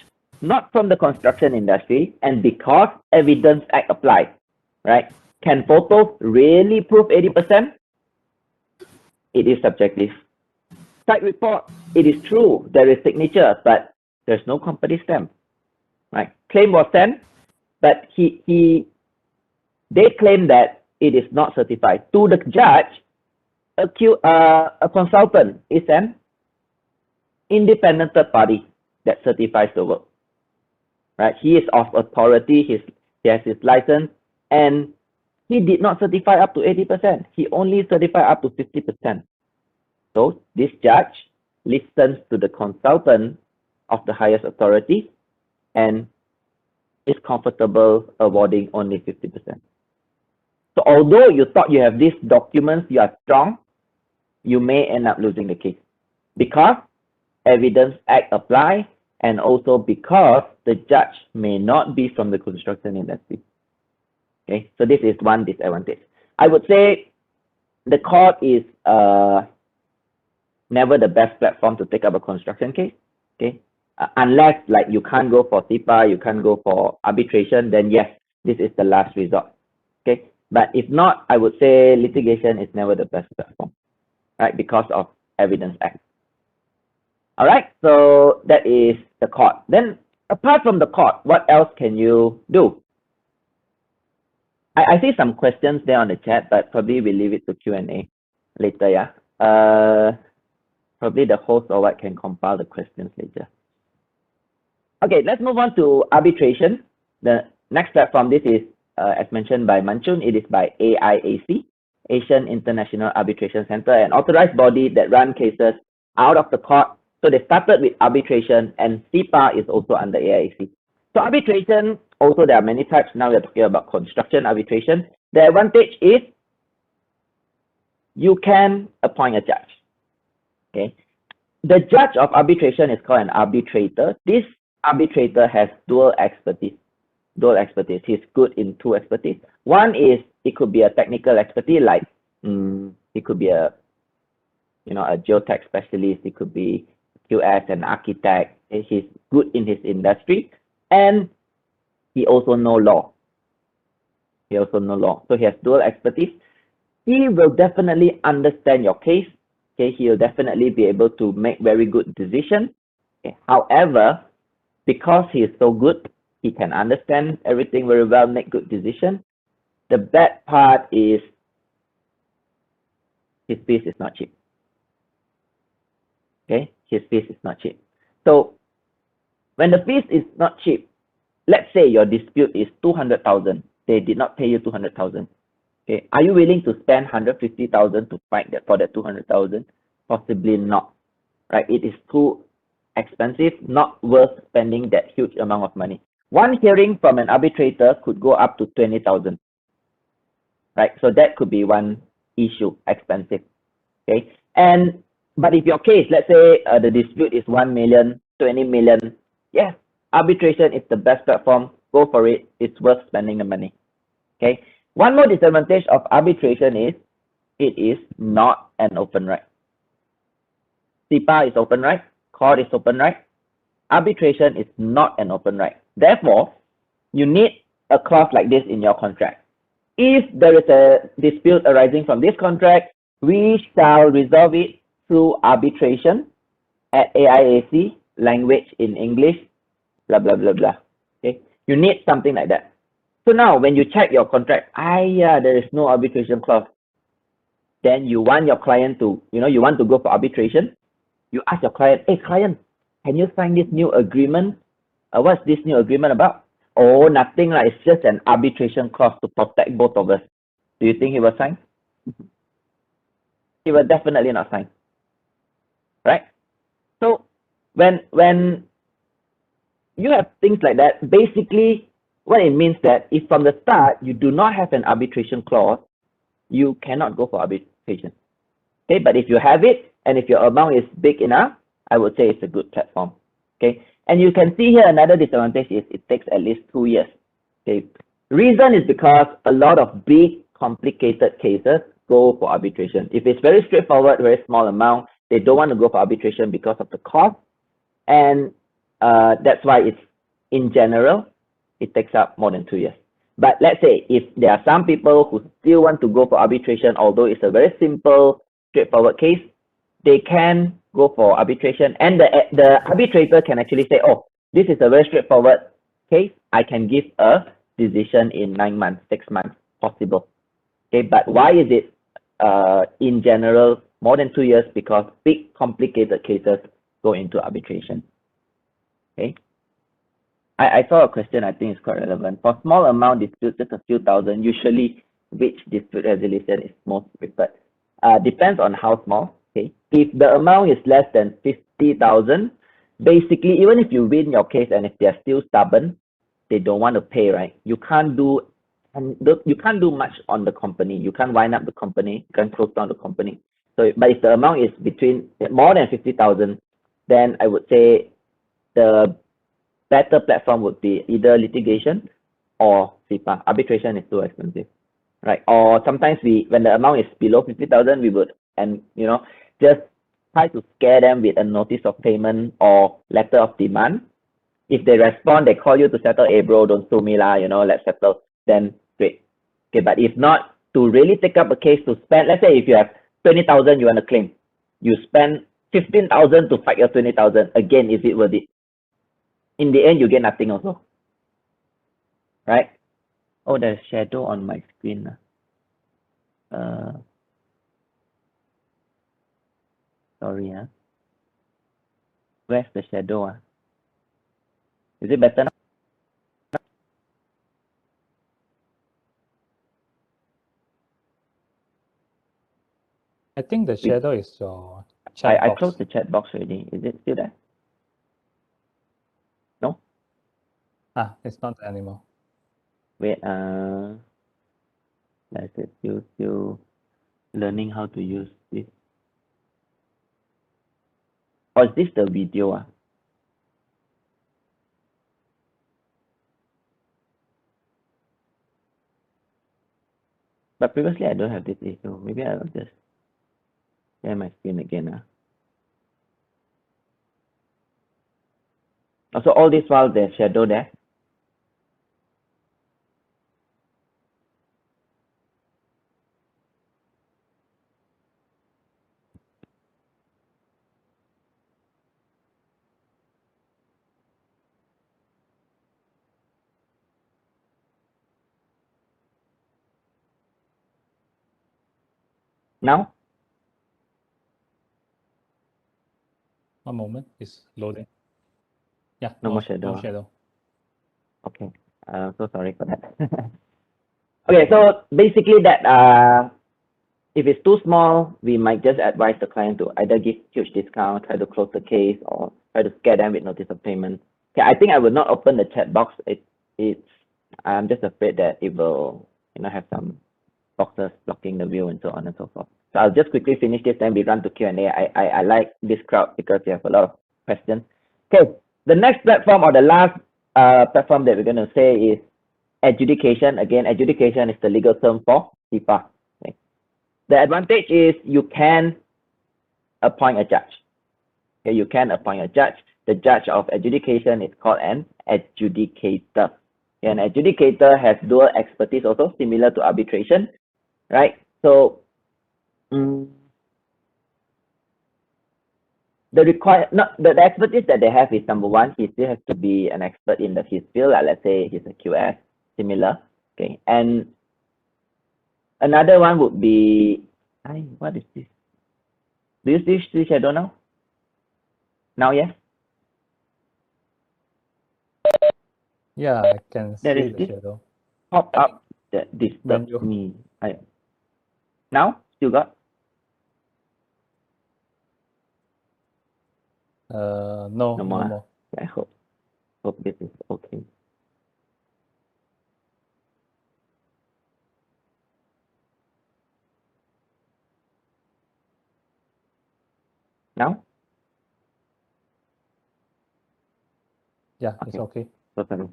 not from the construction industry, and because Evidence Act applies, right? Can photos really prove 80%? It is subjective. site report, it is true, there is signature, but there's no company stamp, right? Claim was sent, but they claim that it is not certified. To the judge, a consultant is an independent third party that certifies the work, right? He is of authority, he has his license, and he did not certify up to 80%. He only certified up to 50%. So this judge listens to the consultant of the highest authority and is comfortable awarding only 50%. So although you thought you have these documents, you are strong, you may end up losing the case because Evidence Act apply, and also because the judge may not be from the construction industry. Okay, so this is one disadvantage. I would say the court is never the best platform to take up a construction case. Okay, unless like you can't go for CIPA, you can't go for arbitration, then yes, this is the last resort. Okay, but if not, I would say litigation is never the best platform, right? Because of Evidence Act. All right, so that is the court. Then apart from the court, what else can you do? I see some questions there on the chat, but probably we'll leave it to Q&A later, yeah? Probably the host or what can compile the questions later. Okay, let's move on to arbitration. The next platform, this is, as mentioned by Manchun, it is by AIAC, Asian International Arbitration Center, an authorized body that run cases out of the court. So they started with arbitration, and CPA is also under AIAC. So arbitration, also there are many types. Now we're talking about construction arbitration. The advantage is you can appoint a judge. Okay, the judge of arbitration is called an arbitrator. This arbitrator has dual expertise. He's good in two expertise. One is it could be a technical expertise, like it could be a geotech specialist. It could be QS, an architect. He's good in his industry, and he also knows law. So he has dual expertise. He will definitely understand your case. Okay, he will definitely be able to make very good decisions. Okay. However, because he is so good, he can understand everything very well, make good decisions. The bad part is his fees is not cheap. Okay, his fees is not cheap. So when the fees is not cheap, let's say your dispute is 200,000. They did not pay you 200,000. Okay, are you willing to spend 150,000 to fight that for that 200,000? Possibly not. Right? It is too expensive, not worth spending that huge amount of money. One hearing from an arbitrator could go up to 20,000. Right? So that could be one issue, expensive. Okay, but if your case, let's say the dispute is 1 million, 20 million, yes, arbitration is the best platform. Go for it. It's worth spending the money. Okay. One more disadvantage of arbitration is it is not an open right. CIPA is open right. Court is open right. Arbitration is not an open right. Therefore, you need a clause like this in your contract. If there is a dispute arising from this contract, we shall resolve it through arbitration at AIAC, language in English, blah, blah, blah, blah. Okay, you need something like that. So now when you check your contract, there is no arbitration clause. Then you want your client to, you want to go for arbitration. You ask your client, hey client, can you sign this new agreement? What's this new agreement about? Oh, nothing, like it's just an arbitration clause to protect both of us. Do you think he will sign? He will definitely not sign. Right? So when you have things like that, basically what it means that if from the start you do not have an arbitration clause, you cannot go for arbitration. Okay, but if you have it and if your amount is big enough, I would say it's a good platform. Okay, and you can see here another disadvantage is it takes at least 2 years. Okay, reason is because a lot of big complicated cases go for arbitration. If it's very straightforward, very small amount, they don't want to go for arbitration because of the cost, and that's why it's, in general, it takes up more than 2 years. But let's say if there are some people who still want to go for arbitration, although it's a very simple, straightforward case, they can go for arbitration, and the arbitrator can actually say, oh, this is a very straightforward case. I can give a decision in 9 months, 6 months, possible. Okay, but why is it in general more than 2 years? Because big complicated cases go into arbitration. Okay. I saw a question I think is quite relevant. For small amount disputes, just a few thousand, usually which dispute resolution is most preferred? Depends on how small. Okay. If the amount is less than 50,000, basically, even if you win your case and if they're still stubborn, they don't want to pay, right? You can't do much on the company. You can't wind up the company. You can't close down the company. So, but if the amount is between more than 50,000, then I would say the better platform would be either litigation or CIPAAct. Arbitration is too expensive, right? Or sometimes when the amount is below 50,000, we would, and just try to scare them with a notice of payment or letter of demand. If they respond, they call you to settle, hey bro, don't sue me lah, let's settle, then great. Okay, but if not, to really take up a case to spend, let's say if you have 20,000 you want to claim, you spend 15,000 to fight your 20,000, again, is it worth it? In the end, you get nothing also, right? Oh, there's shadow on my screen. Sorry, where's the shadow? Is it better now? I think the shadow is your chat I box. closed the chat box already. Is it still there? No? It's not there anymore. Wait, let's say still learning how to use this. Or is this the video? But previously I don't have this issue. Maybe I'll just share my screen again. Also, all this while there's shadow there. Now? One moment, it's loading. Yeah, No more shadow. No shadow. Okay, so sorry for that. Okay, so basically that if it's too small, we might just advise the client to either give huge discount, try to close the case, or try to scare them with notice of payment. Okay, I think I will not open the chat box. I'm just afraid that it will have some boxes blocking the view and so on and so forth. So I'll just quickly finish this, then we run to Q&A. I like this crowd because we have a lot of questions. Okay, the next platform or the last platform that we're going to say is adjudication. Again, adjudication is the legal term for CIPA. Okay. The advantage is you can appoint a judge. Okay, you can appoint a judge. The judge of adjudication is called an adjudicator. An adjudicator has dual expertise also, similar to arbitration, right? So the expertise that they have is, number one, he still has to be an expert in his field. Let's say he's a QS, similar. Okay, and another one would be, what is this? Do you see shadow now? Now, yes? Yeah, I can see There is the this shadow. Pop up that disturbs me. Now, still got? No more. I hope this is okay. Now? Yeah, it's okay. So sorry.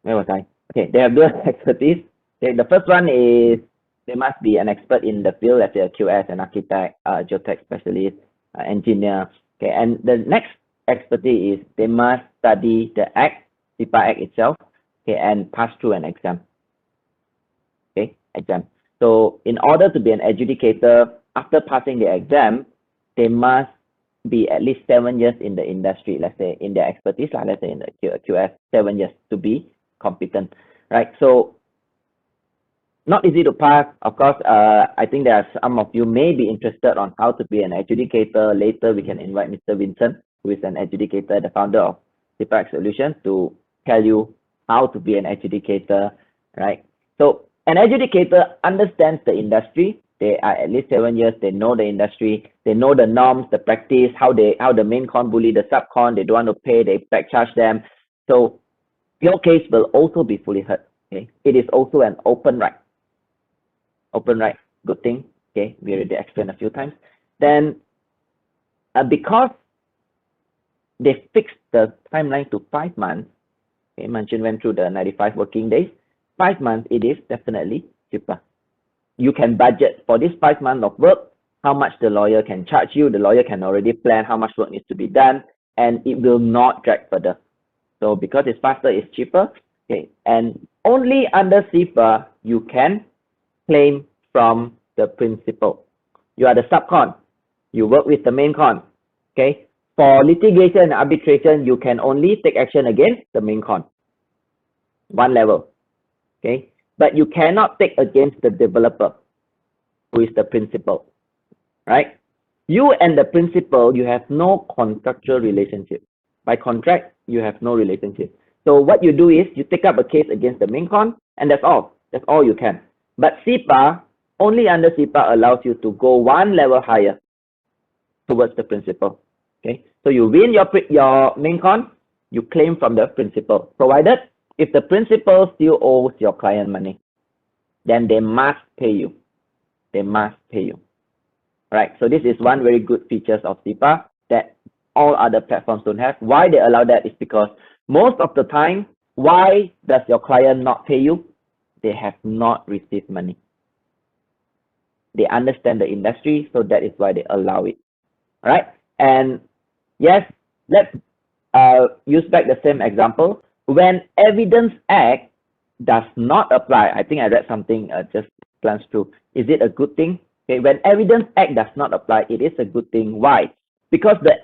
Where was I? Okay, they have dual expertise. Okay, the first one is they must be an expert in the field, let's say a QS, an architect, geotech specialist, engineer. Okay, and the next expertise is they must study the Act, CIPAAct itself, okay, and pass through an exam. Okay, exam. So in order to be an adjudicator, after passing the exam, they must be at least 7 years in the industry, let's say in their expertise, let's say in the QS, 7 years to be competent, right? So not easy to pass. Of course, I think there are some of you may be interested on how to be an adjudicator. Later, we can invite Mr. Vincent, who is an adjudicator, the founder of CIPAAct Solutions, to tell you how to be an adjudicator, right? So an adjudicator understands the industry. They are at least 7 years. They know the industry. They know the norms, the practice, how the main con bully the subcon. They don't want to pay. They back charge them. So your case will also be fully heard. Okay, it is also an open right. Open right, good thing. Okay, we already explained a few times. Then, because they fixed the timeline to 5 months, okay, Manchin went through the 95 working days. 5 months, it is definitely cheaper. You can budget for this 5 months of work, how much the lawyer can charge you. The lawyer can already plan how much work needs to be done, and it will not drag further. So because it's faster, it's cheaper. Okay, and only under CIPA you can claim from the principal. You are the subcon. You work with the main con. Okay. For litigation and arbitration, you can only take action against the main con. One level. Okay. But you cannot take against the developer, who is the principal. Right? You and the principal, you have no contractual relationship. By contract, you have no relationship. So what you do is you take up a case against the main con, and that's all. That's all you can. But CIPA, only under CIPA allows you to go one level higher towards the principal. Okay, so you win your main con, you claim from the principal. Provided if the principal still owes your client money, then they must pay you. They must pay you. Right. So this is one very good features of CIPA that all other platforms don't have. Why they allow that is because most of the time, why does your client not pay you? They have not received money. They understand the industry, so that is why they allow it. All right. And yes, let's use back the same example. When Evidence Act does not apply, I think I read something just glanced through. Is it a good thing? Okay, when Evidence Act does not apply, it is a good thing. Why? Because the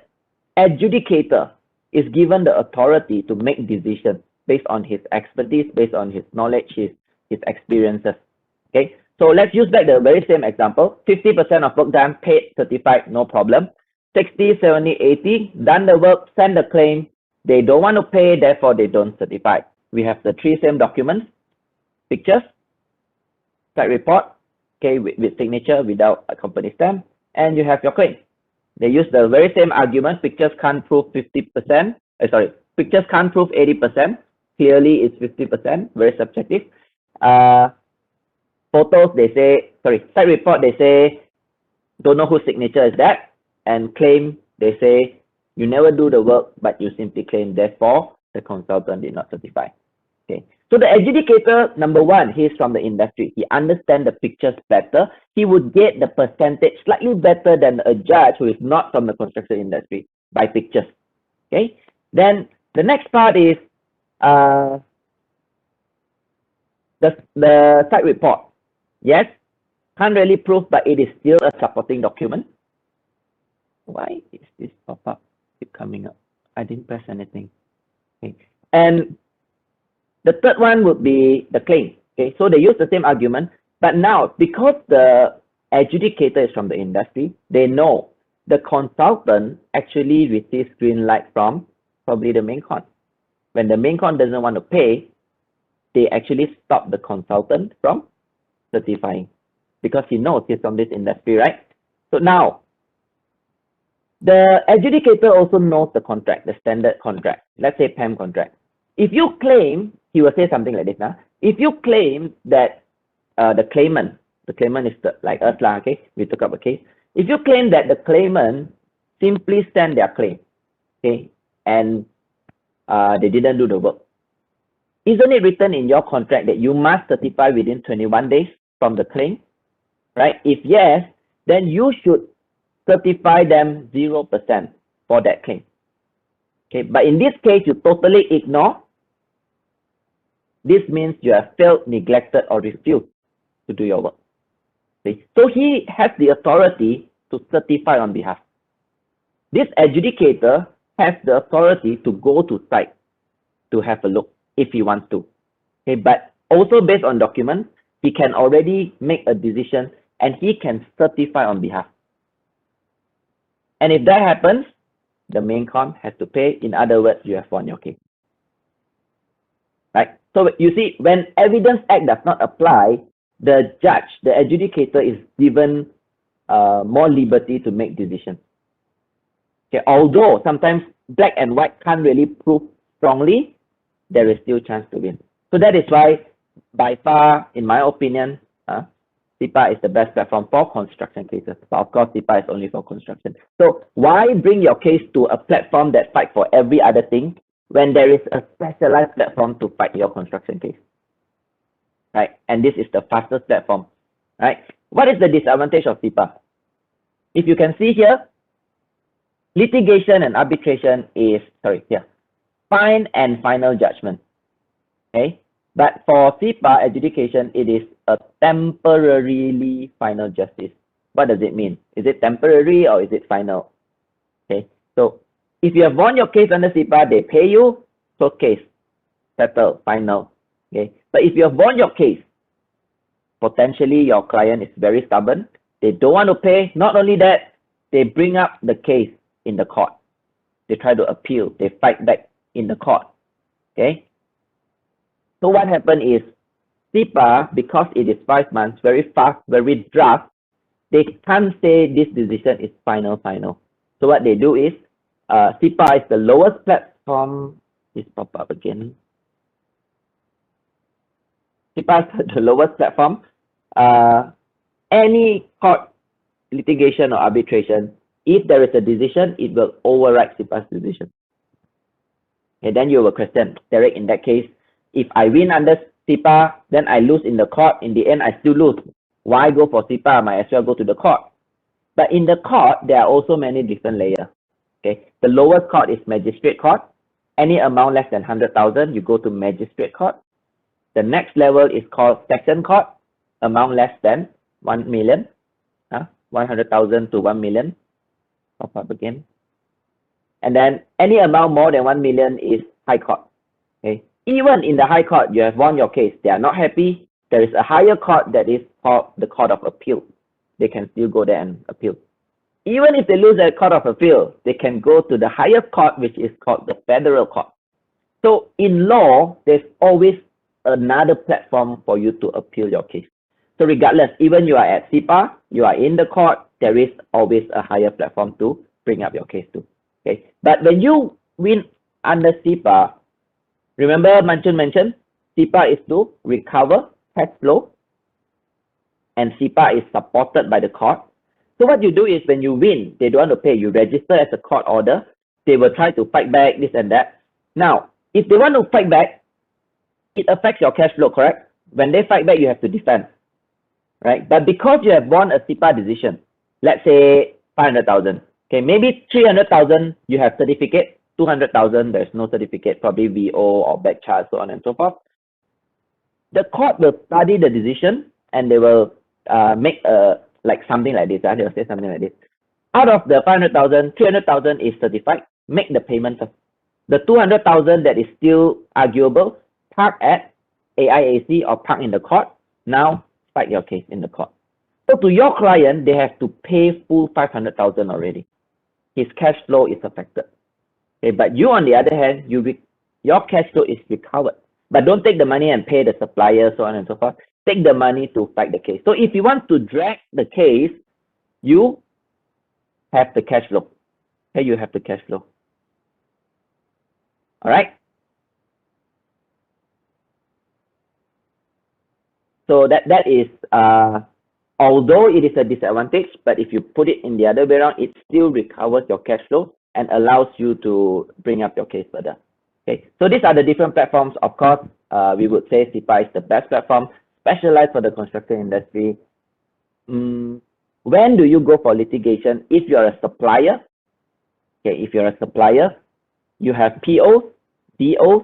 adjudicator is given the authority to make decisions based on his expertise, based on his knowledge, his experiences. Okay, so let's use back the very same example. 50% of work done, paid, certified, no problem. 60, 70, 80, done the work, send the claim. They don't want to pay, therefore they don't certify. We have the 3 same documents, pictures, site report, okay, with signature, without a company stamp, and you have your claim. They use the very same argument. Pictures can't prove 50%. Pictures can't prove 80%. Clearly, it's 50%. Very subjective. Photos, they say, site report, they say, don't know whose signature is that. And claim, they say, you never do the work, but you simply claim, therefore, the consultant did not certify. Okay. So the adjudicator, number one, he is from the industry. He understands the pictures better. He would get the percentage slightly better than a judge who is not from the construction industry by pictures. Okay. Then the next part is the site report. Yes, can't really prove, but it is still a supporting document. Why is this pop-up keep coming up? I didn't press anything. Okay. And the third one would be the claim. Okay, so they use the same argument, but now because the adjudicator is from the industry, they know the consultant actually receives green light from probably the main con. When the main con doesn't want to pay, they actually stop the consultant from certifying because he knows he's from this industry, right? So now, the adjudicator also knows the contract, the standard contract. Let's say PAM contract. If you claim, he will say something like this now. If you claim that the claimant is like us, okay? We took up a case. If you claim that the claimant simply send their claim, okay, and they didn't do the work, isn't it written in your contract that you must certify within 21 days from the claim, right? If yes, then you should certify them 0% for that claim. Okay, but in this case, you totally ignore. This means you have failed, neglected, or refused to do your work. Okay? So he has the authority to certify on behalf. this adjudicator has the authority to go to site to have a look if he wants to. Okay, but also based on documents, he can already make a decision and he can certify on behalf. And if that happens, the main con has to pay. In other words, you have won your case. Right? So you see, when Evidence Act does not apply, the judge, the adjudicator, is given more liberty to make decisions. Okay, although sometimes black and white can't really prove strongly, there is still chance to win. So that is why, by far, in my opinion, CIPA is the best platform for construction cases. But of course, CIPA is only for construction. So why bring your case to a platform that fights for every other thing when there is a specialized platform to fight your construction case? Right? And this is the fastest platform. Right? What is the disadvantage of CIPA? If you can see here, litigation and arbitration is, fine and final judgment. Okay? But for CIPA adjudication, it is a temporarily final justice. What does it mean? Is it temporary or is it final? Okay, so if you have won your case under CIPA, they pay you, so case, settle, final. Okay, but if you have won your case, potentially your client is very stubborn. They don't want to pay. Not only that, they bring up the case in the court. They try to appeal. They fight back in the court. Okay. So what happened is, CIPA, because it is 5 months, very fast, very draft, they can't say this decision is final. So what they do is, CIPA is the lowest platform. This pop up again. CIPA is the lowest platform. Any court litigation or arbitration, if there is a decision, it will override CIPA's decision. Okay, then you will question, Derek, in that case, if I win under CIPA, then I lose in the court. In the end, I still lose. Why go for CIPA? I might as well go to the court. But in the court, there are also many different layers. Okay, the lowest court is magistrate court. Any amount less than 100,000, you go to magistrate court. The next level is called section court. Amount less than 1 million, 100,000 to 1 million. Pop up again. And then any amount more than 1 million is high court. Okay. Even in the high court, you have won your case. They are not happy. There is a higher court that is called the Court of Appeal. They can still go there and appeal. Even if they lose at Court of Appeal, they can go to the highest court, which is called the Federal Court. So in law, there's always another platform for you to appeal your case. So regardless, even you are at CIPA, you are in the court, there is always a higher platform to bring up your case to. Okay. But when you win under CIPA, remember Mancun mentioned, CIPA is to recover cash flow, and CIPA is supported by the court. So what you do is when you win, they don't want to pay, you register as a court order, they will try to fight back, this and that. Now, if they want to fight back, it affects your cash flow, correct? When they fight back, you have to defend, right? But because you have won a CIPA decision, let's say 500,000, okay, maybe 300,000, you have certificate, 200,000, there's no certificate, probably VO or back charge, so on and so forth. The court will study the decision and they will make like something like this. They will say something like this. Out of the 500,000, 300,000 is certified. Make the payment first. The 200,000 that is still arguable, park at AIAC or park in the court. Now fight your case in the court. So to your client, they have to pay full 500,000 already. His cash flow is affected. Okay, but you, on the other hand, your cash flow is recovered. But don't take the money and pay the supplier, so on and so forth. Take the money to fight the case. So if you want to drag the case, you have the cash flow. Okay, you have the cash flow. All right. So that is, although it is a disadvantage, but if you put it in the other way around, it still recovers your cash flow and allows you to bring up your case further. Okay, so these are the different platforms. Of course, we would say CIPA is the best platform, specialized for the construction industry. When do you go for litigation? If you're a supplier, okay, if you're a supplier, you have POs, DOs,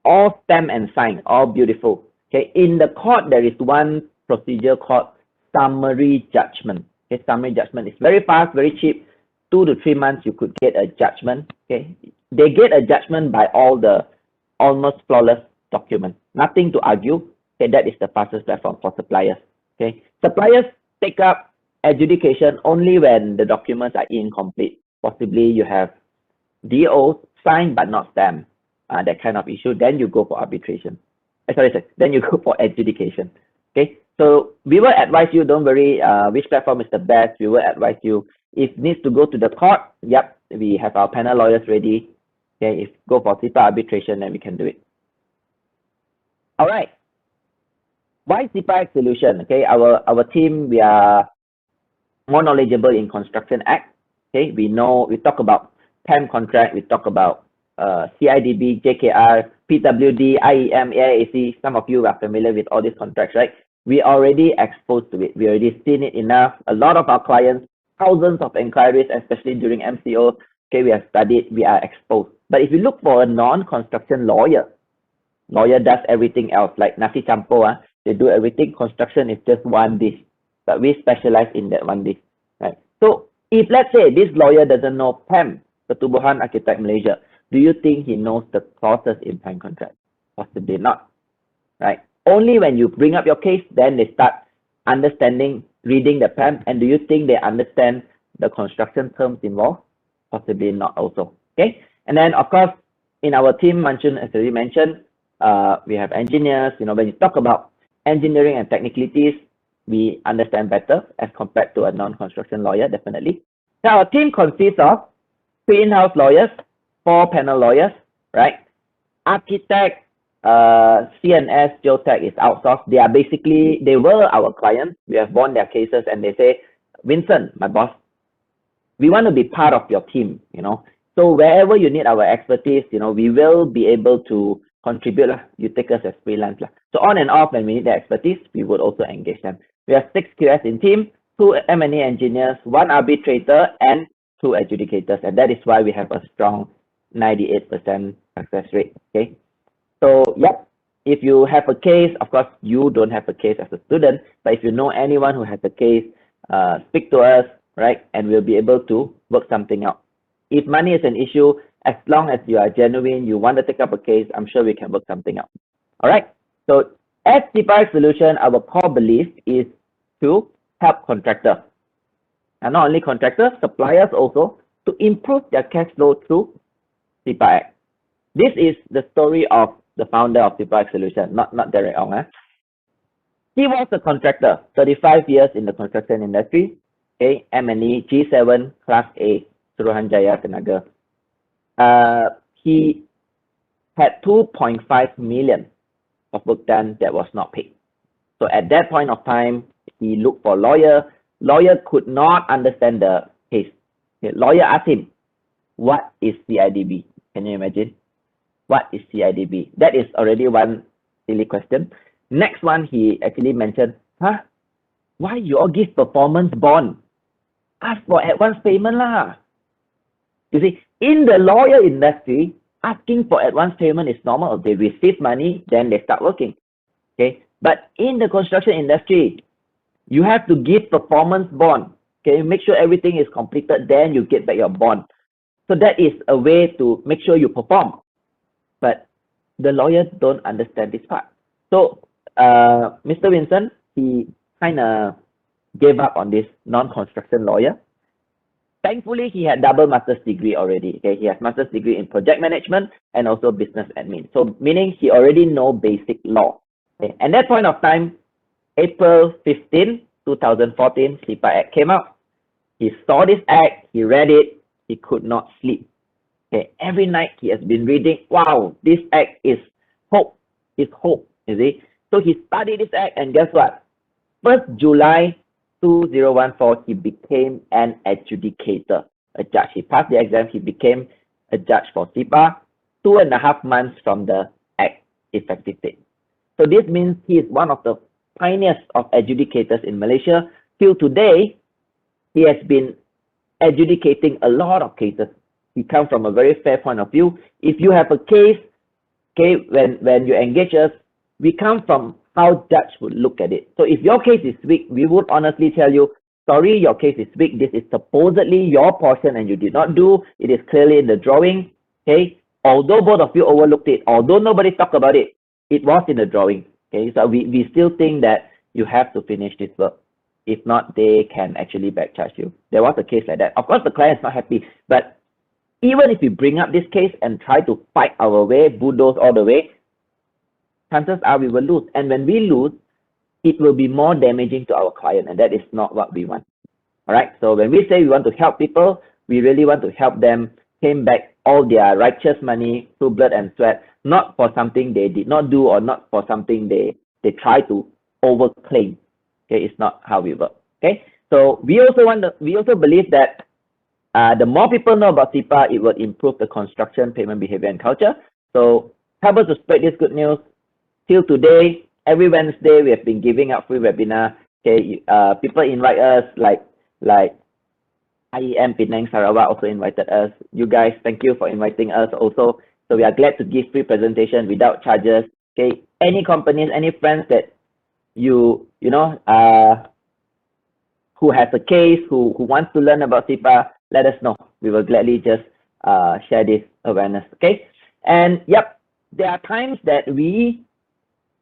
all stamp and sign, all beautiful. Okay, in the court, there is one procedure called summary judgment. Okay, summary judgment is very fast, very cheap. 2 to 3 months, you could get a judgment. Okay, they get a judgment by all the almost flawless documents. Nothing to argue. Okay, that is the fastest platform for suppliers. Okay, suppliers take up adjudication only when the documents are incomplete. Possibly you have DOs signed but not stamped, that kind of issue. Then you go for arbitration. Sorry, then you go for adjudication. Okay, so we will advise you, don't worry, which platform is the best. We will advise you. If needs to go to the court, yep, we have our panel lawyers ready. Okay, if go for CIPA arbitration, then we can do it. All right. Why CIPAAct solution? Okay, our team, we are more knowledgeable in Construction Act. Okay, we talk about PAM contract, we talk about CIDB, JKR, PWD, IEM, AIAC. Some of you are familiar with all these contracts, right? We already exposed to it. We already seen it enough. A lot of our clients, thousands of inquiries, especially during MCO. Okay, we have studied, we are exposed. But if you look for a non-construction lawyer does everything else, like nasi campur, they do everything. Construction is just one dish, but we specialize in that one dish, right? So if let's say this lawyer doesn't know PAM, Pertubuhan Architect Malaysia, do you think he knows the clauses in PAM contract? Possibly not, right? Only when you bring up your case, then they start understanding, reading the PAM, and do you think they understand the construction terms involved? Possibly not also, okay? And then, of course, in our team, Mancun, as already mentioned, we have engineers. You know, when you talk about engineering and technicalities, we understand better as compared to a non-construction lawyer, definitely. Now, our team consists of 3 in-house lawyers, 4 panel lawyers, right? Architect, CNS, Geotech is outsourced. They were our clients. We have won their cases, and they say, Vincent, my boss, we want to be part of your team, you know. So wherever you need our expertise, you know, we will be able to contribute. You take us as freelance. So on and off, when we need the expertise, we would also engage them. We have 6 QS in team, 2 M&A engineers, 1 arbitrator, and 2 adjudicators. And that is why we have a strong 98% success rate. Okay. So, yep, if you have a case, of course, you don't have a case as a student, but if you know anyone who has a case, speak to us, right? And we'll be able to work something out. If money is an issue, as long as you are genuine, you want to take up a case, I'm sure we can work something out. All right. So as CIPAAct solution, our core belief is to help contractors, and not only contractors, suppliers also, to improve their cash flow through CIPAAct. This is the story of the founder of CIPAAct solution, not Derek Ong. He was a contractor, 35 years in the construction industry. Okay, M&E, G7, Class A, Suruhanjaya, Tenaga. He had 2.5 million of work done that was not paid. So at that point of time, he looked for a lawyer. Lawyer could not understand the case. Okay, lawyer asked him, what is CIDB? Can you imagine? What is CIDB? That is already one silly question. Next one, he actually mentioned, why you all give performance bond? Ask for advance payment lah. You see, in the lawyer industry, asking for advance payment is normal. They receive money, then they start working. Okay, but in the construction industry, you have to give performance bond. Okay, make sure everything is completed, then you get back your bond. So that is a way to make sure you perform. But the lawyers don't understand this part. So Mr. Vincent, he kind of gave up on this non-construction lawyer. Thankfully, he had double master's degree already. Okay, he has master's degree in project management and also business admin. So meaning he already know basic law. Okay, and that point of time, April 15, 2014, CIPAAct came out. He saw this act, he read it, he could not sleep. Okay, every night he has been reading, wow, this act is hope, you see. So he studied this act, and guess what? 1st July 2014, he became an adjudicator, a judge. He passed the exam, he became a judge for CIPA, 2.5 months from the act effective date. So this means he is one of the pioneers of adjudicators in Malaysia. Till today, he has been adjudicating a lot of cases. He comes from a very fair point of view. If you have a case, okay, when you engage us, we come from how judge would look at it. So if your case is weak, we would honestly tell you, sorry, your case is weak. This is supposedly your portion and you did not do. It is clearly in the drawing. Okay. Although both of you overlooked it, although nobody talked about it, it was in the drawing. Okay. So we still think that you have to finish this work. If not, they can actually backcharge you. There was a case like that. Of course, the client is not happy, but even if we bring up this case and try to fight our way, bulldoze all the way, chances are we will lose. And when we lose, it will be more damaging to our client, and that is not what we want. All right. So when we say we want to help people, we really want to help them claim back all their righteous money through blood and sweat, not for something they did not do or not for something they try to overclaim. Okay, it's not how we work. Okay, so we also believe that the more people know about CIPA, it will improve the construction, payment behavior, and culture. So help us to spread this good news. Till today, every Wednesday, we have been giving out free webinar. Okay, people invite us like IEM Penang Sarawak also invited us. You guys, thank you for inviting us also. So we are glad to give free presentation without charges. Okay, any companies, any friends that you know who has a case, who wants to learn about CIPA, let us know. We will gladly just share this awareness. Okay, and yep, there are times that we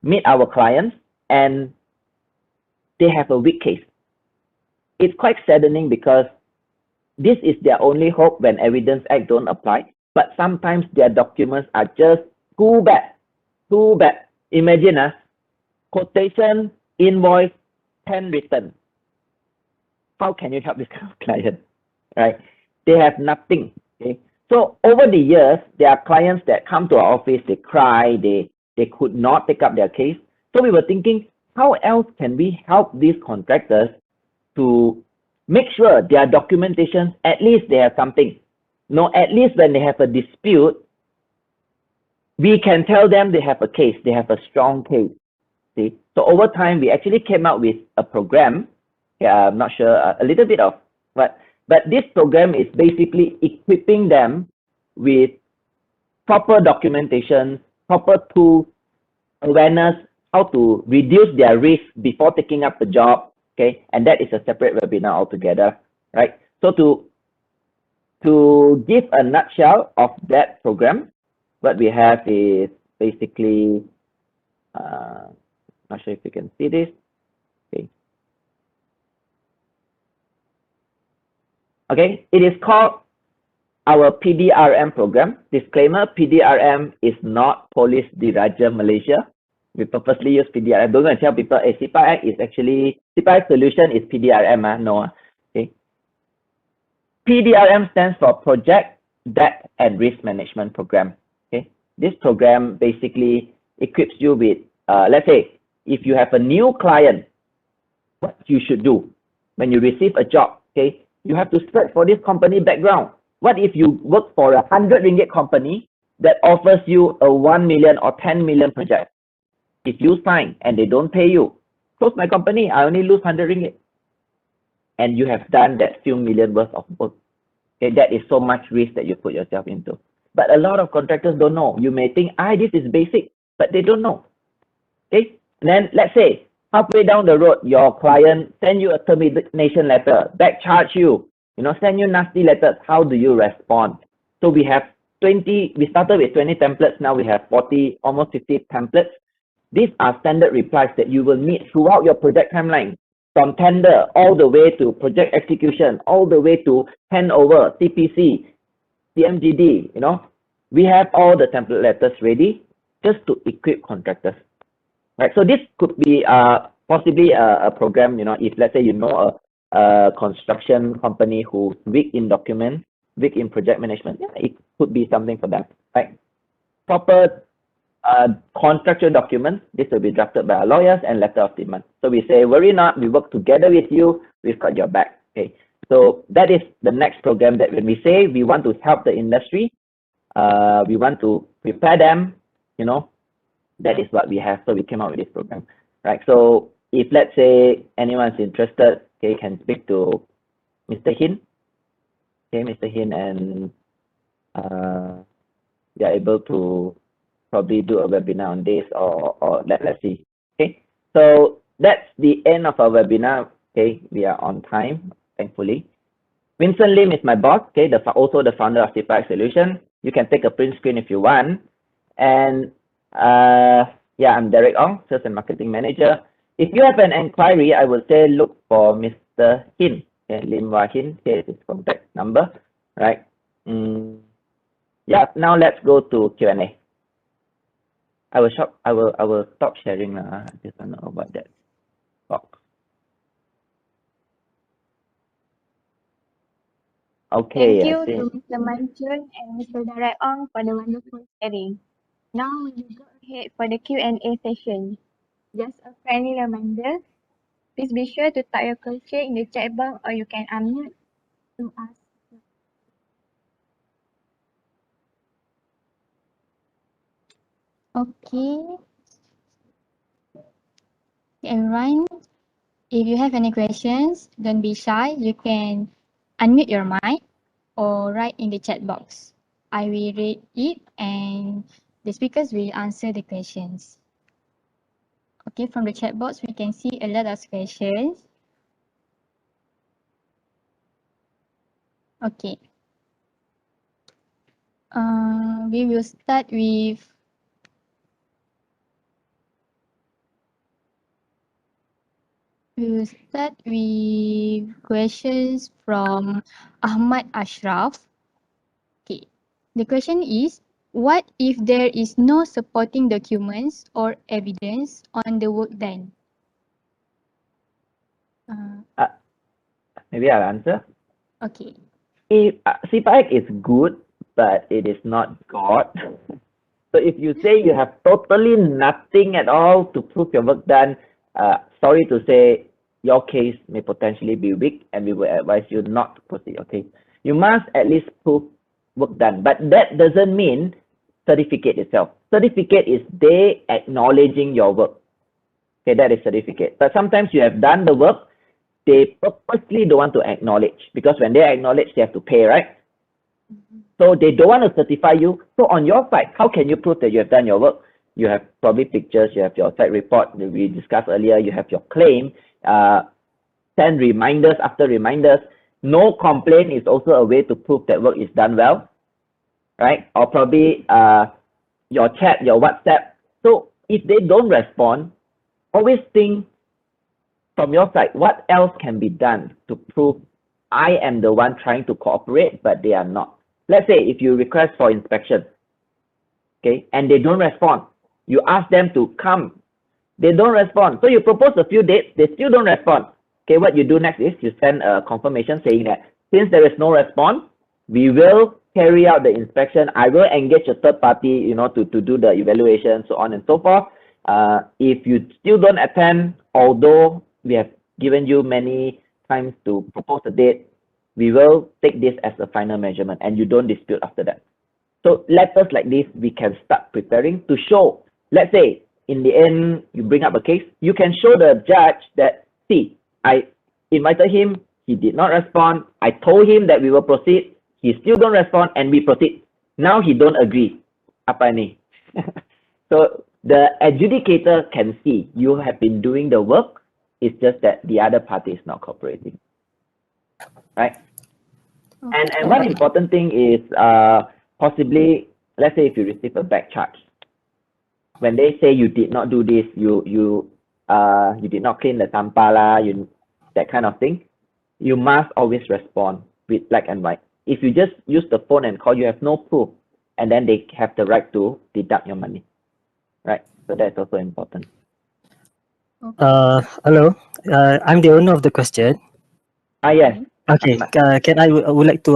meet our clients and they have a weak case. It's quite saddening because this is their only hope when Evidence Act don't apply. But sometimes their documents are just too bad. Too bad. Imagine quotation, invoice, pen written. How can you help this kind of client? Right? They have nothing. Okay. So over the years, there are clients that come to our office, they cry, they could not take up their case. So we were thinking, how else can we help these contractors to make sure their documentation, at least they have something. No, at least when they have a dispute, we can tell them they have a case, they have a strong case. See? So over time, we actually came out with a program. Yeah, I'm not sure, a little bit of, but this program is basically equipping them with proper documentation, proper tools, awareness, how to reduce their risk before taking up the job. Okay, and that is a separate webinar altogether, right? So to give a nutshell of that program, what we have is basically, not sure if you can see this. Okay. Okay, it is called our PDRM program. Disclaimer, PDRM is not Polis Diraja Malaysia. We purposely use PDRM. Don't go and tell people, hey, CIPAAct is actually, CIPAAct solution is PDRM. No. Okay. PDRM stands for Project Debt and Risk Management Program. Okay. This program basically equips you with, let's say, if you have a new client, what you should do when you receive a job. Okay. You have to search for this company background. What if you work for a 100 ringgit company that offers you a 1 million or 10 million project? If you sign and they don't pay you, close my company, I only lose 100 ringgit. And you have done that few million worth of work. Okay, that is so much risk that you put yourself into. But a lot of contractors don't know. You may think, this is basic, but they don't know. Okay, and then let's say halfway down the road, your client send you a termination letter, backcharge you, send you nasty letters. How do you respond? So we have 20, we started with 20 templates. Now we have 40, almost 50 templates. These are standard replies that you will meet throughout your project timeline, from tender all the way to project execution, all the way to handover, CPC, CMGD. We have all the template letters ready just to equip contractors. Right. So this could be possibly a program. If let's say a construction company who's weak in documents, weak in project management, it could be something for them. Right. Proper contractual documents, this will be drafted by our lawyers, and letter of demand. So we say, worry not, we work together with you, we've got your back. Okay, so that is the next program that when we say we want to help the industry, we want to prepare them, that is what we have. So we came out with this program, right? So if let's say anyone's interested, okay, can speak to Mr. Hin, okay, Mr. Hin, and they are able to probably do a webinar on this, or let's see. Okay, so that's the end of our webinar. Okay, we are on time, thankfully. Vincent Lim is my boss, okay, also the founder of CIPAAct Solution. You can take a print screen if you want. And yeah, I'm Derek Ong, Sales and Marketing Manager. If you have an inquiry, I would say look for Mr. Hin, okay, Lim Wah Hin. Here is his contact number, right? Yeah, now let's go to Q&A. I will stop sharing now. I just don't know about that box. Okay, Thank you I to think. Mr. Manchun and Mr. Derek Ong for the wonderful sharing. Now we will go ahead for the Q&A session. Just a friendly reminder, please be sure to type your question in the chat box or you can unmute to ask. Okay. Everyone, if you have any questions, don't be shy. You can unmute your mic or write in the chat box. I will read it and the speakers will answer the questions. Okay, from the chat box, we can see a lot of questions. Okay. We will start with questions from Ahmad Ashraf. Okay. The question is, what if there is no supporting documents or evidence on the work done? Maybe I'll answer. Okay. CIPAAct is good, but it is not God. So if you say you have totally nothing at all to prove your work done, sorry to say, your case may potentially be weak, and we will advise you not to proceed. Okay, you must at least prove work done, but that doesn't mean certificate itself. Certificate is they acknowledging your work. Okay, that is certificate. But sometimes you have done the work, they purposely don't want to acknowledge, because when they acknowledge, they have to pay, right? So they don't want to certify you. So on your side, how can you prove that you have done your work? You have probably pictures, you have your site report that we discussed earlier, you have your claim, send reminders after reminders. No complaint is also a way to prove that work is done well, right? Or probably your chat, your WhatsApp. So if they don't respond, always think from your side, what else can be done to prove I am the one trying to cooperate, but they are not. Let's say if you request for inspection, okay, and they don't respond, you ask them to come, they don't respond. So you propose a few dates, they still don't respond. Okay, what you do next is you send a confirmation saying that since there is no response, we will carry out the inspection. I will engage a third party, to do the evaluation, so on and so forth. If you still don't attend, although we have given you many times to propose a date, we will take this as a final measurement and you don't dispute after that. So letters like this, we can start preparing to show. Let's say in the end, you bring up a case, you can show the judge that, see, I invited him, he did not respond. I told him that we will proceed, he still don't respond, and we proceed. Now he don't agree. Apa ni? So the adjudicator can see you have been doing the work, it's just that the other party is not cooperating, right? Okay. And one important thing is possibly, let's say if you receive a back charge, when they say you did not do this, you did not clean the sampah lah, that kind of thing, you must always respond with black and white. If you just use the phone and call, you have no proof, and then they have the right to deduct your money, right? So that's also important. Hello, I'm the owner of the question. Yes. Okay, I would like to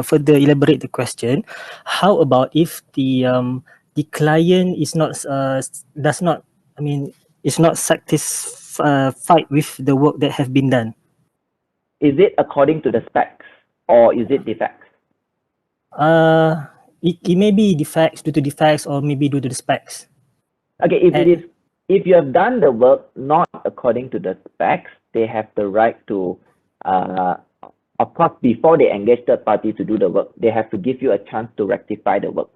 further elaborate the question. How about if the client is not is not satisfied with the work that have been done? Is it according to the specs or is it defects? It may be defects, due to defects, or maybe due to the specs. Okay, if you have done the work not according to the specs, they have the right to, of course, before they engage third party to do the work, they have to give you a chance to rectify the work,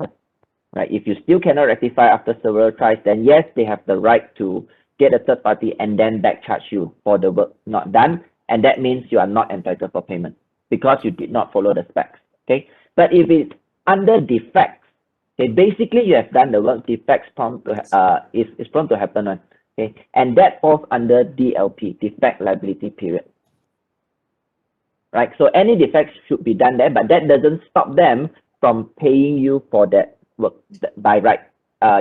right? If you still cannot rectify after several tries, then yes, they have the right to get a third party and then back charge you for the work not done, and that means you are not entitled for payment because you did not follow the specs. Okay, but if it's under defects, okay, basically you have done the work, defects is prone to happen on. Okay, and that falls under DLP, defect liability period. Right, so any defects should be done there, but that doesn't stop them from paying you for that work by right,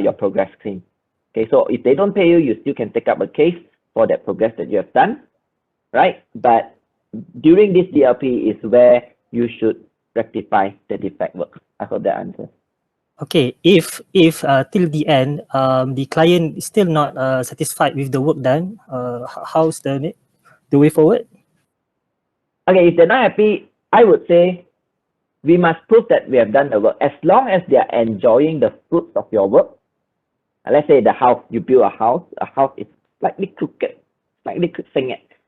your progress claim. Okay, so if they don't pay you, you still can take up a case for that progress that you have done, right? But during this DLP is where you should rectify the defect work. I hope that answers. Okay, if till the end, the client is still not satisfied with the work done, how's the way forward? Okay, if they're not happy, I would say we must prove that we have done the work. As long as they are enjoying the fruits of your work, let's say the house, you build a house is slightly crooked,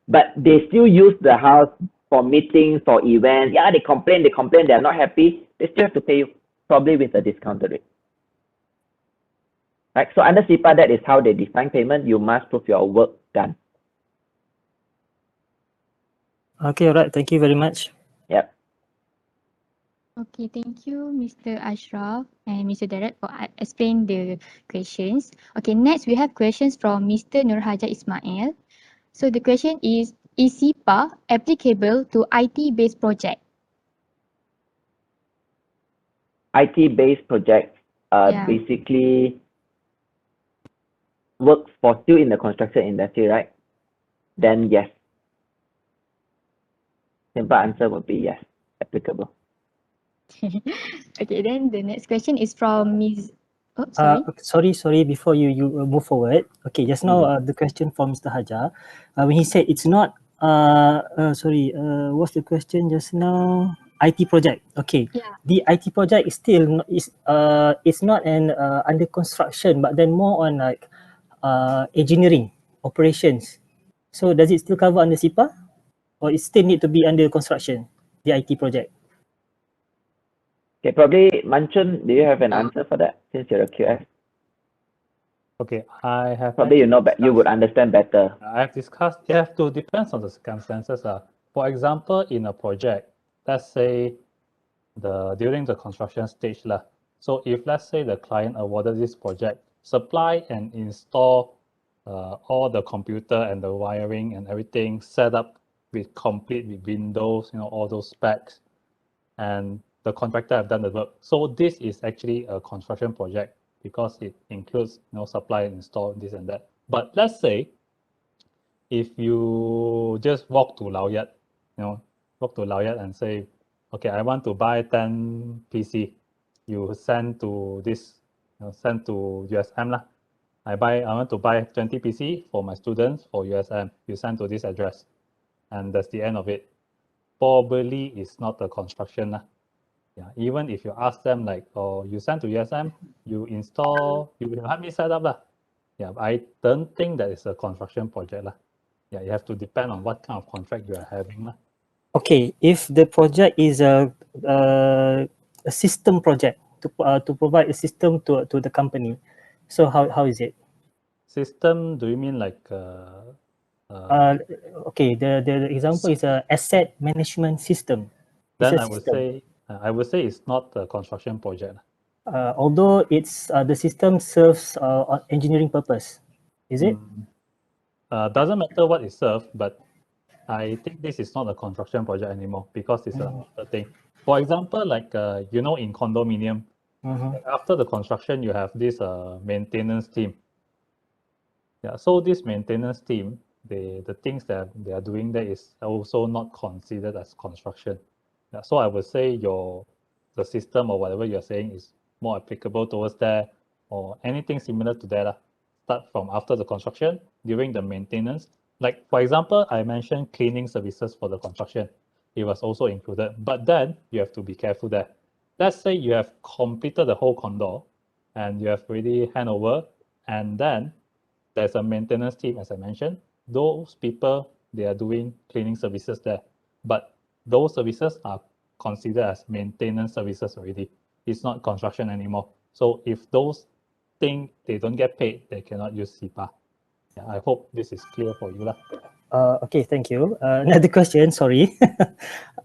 but they still use the house for meetings, for events. Yeah, they complain, they're not happy. They still have to pay you, probably with a discounted rate. Right, so under CIPA, that is how they define payment. You must prove your work done. Okay, all right. Thank you very much. Yep. Okay, thank you, Mr. Ashraf and Mr. Derek for explaining the questions. Okay, next we have questions from Mr. Nurhaja Ismail. So the question is CIPA applicable to IT-based project? IT-based projects basically works for still in the construction industry, right? Then yes. Simple answer would be yes, applicable. Okay, then the next question is from Ms. Oh, Sorry, before you move forward. Okay, just now the question from Mr. Hajar, when he said it's not, what's the question just now? IT project. Okay, the IT project is still it's not an under construction, but then more on like engineering operations. So does it still cover under CIPA, or it still need to be under construction, the IT project? Okay, probably Manchun, do you have an answer for that since you're a QS? Okay, I have probably you would understand better. I have discussed. It have to depends on the circumstances. For example, in a project, let's say during the construction stage So if let's say the client awarded this project, supply and install all the computer and the wiring and everything set up with complete with Windows, all those specs, and the contractor have done the work. So this is actually a construction project because it includes supply and install this and that. But let's say if you just walk to Lao Yat, and say, okay, I want to buy 10 PC. You send to this, send to USM I want to buy 20 PC for my students for USM. You send to this address, and that's the end of it. Probably it's not a construction Yeah, even if you ask them like, oh, you send to USM, you install, you will help me set up Yeah, I don't think that is a construction project Yeah, you have to depend on what kind of contract you are having Okay, if the project is a system project to provide a system to the company, so how is it? System? Do you mean like? Okay, the example is a asset management system. Then I would say it's not a construction project. Although it's the system serves engineering purpose, is it? Doesn't matter what it serves, but I think this is not a construction project anymore because it's another thing. For example, like in condominium, after the construction, you have this maintenance team. Yeah, so this maintenance team, the things that they are doing there is also not considered as construction. Yeah, so I would say the system or whatever you're saying is more applicable towards that or anything similar to that. Start from after the construction, during the maintenance. Like, for example, I mentioned cleaning services for the construction. It was also included, but then you have to be careful there. Let's say you have completed the whole condo and you have already hand over, and then there's a maintenance team, as I mentioned. Those people, they are doing cleaning services there, but those services are considered as maintenance services already. It's not construction anymore. So if those things, they don't get paid, they cannot use CIPA. Yeah, I hope this is clear for you, lah. Okay, thank you. Another question, sorry.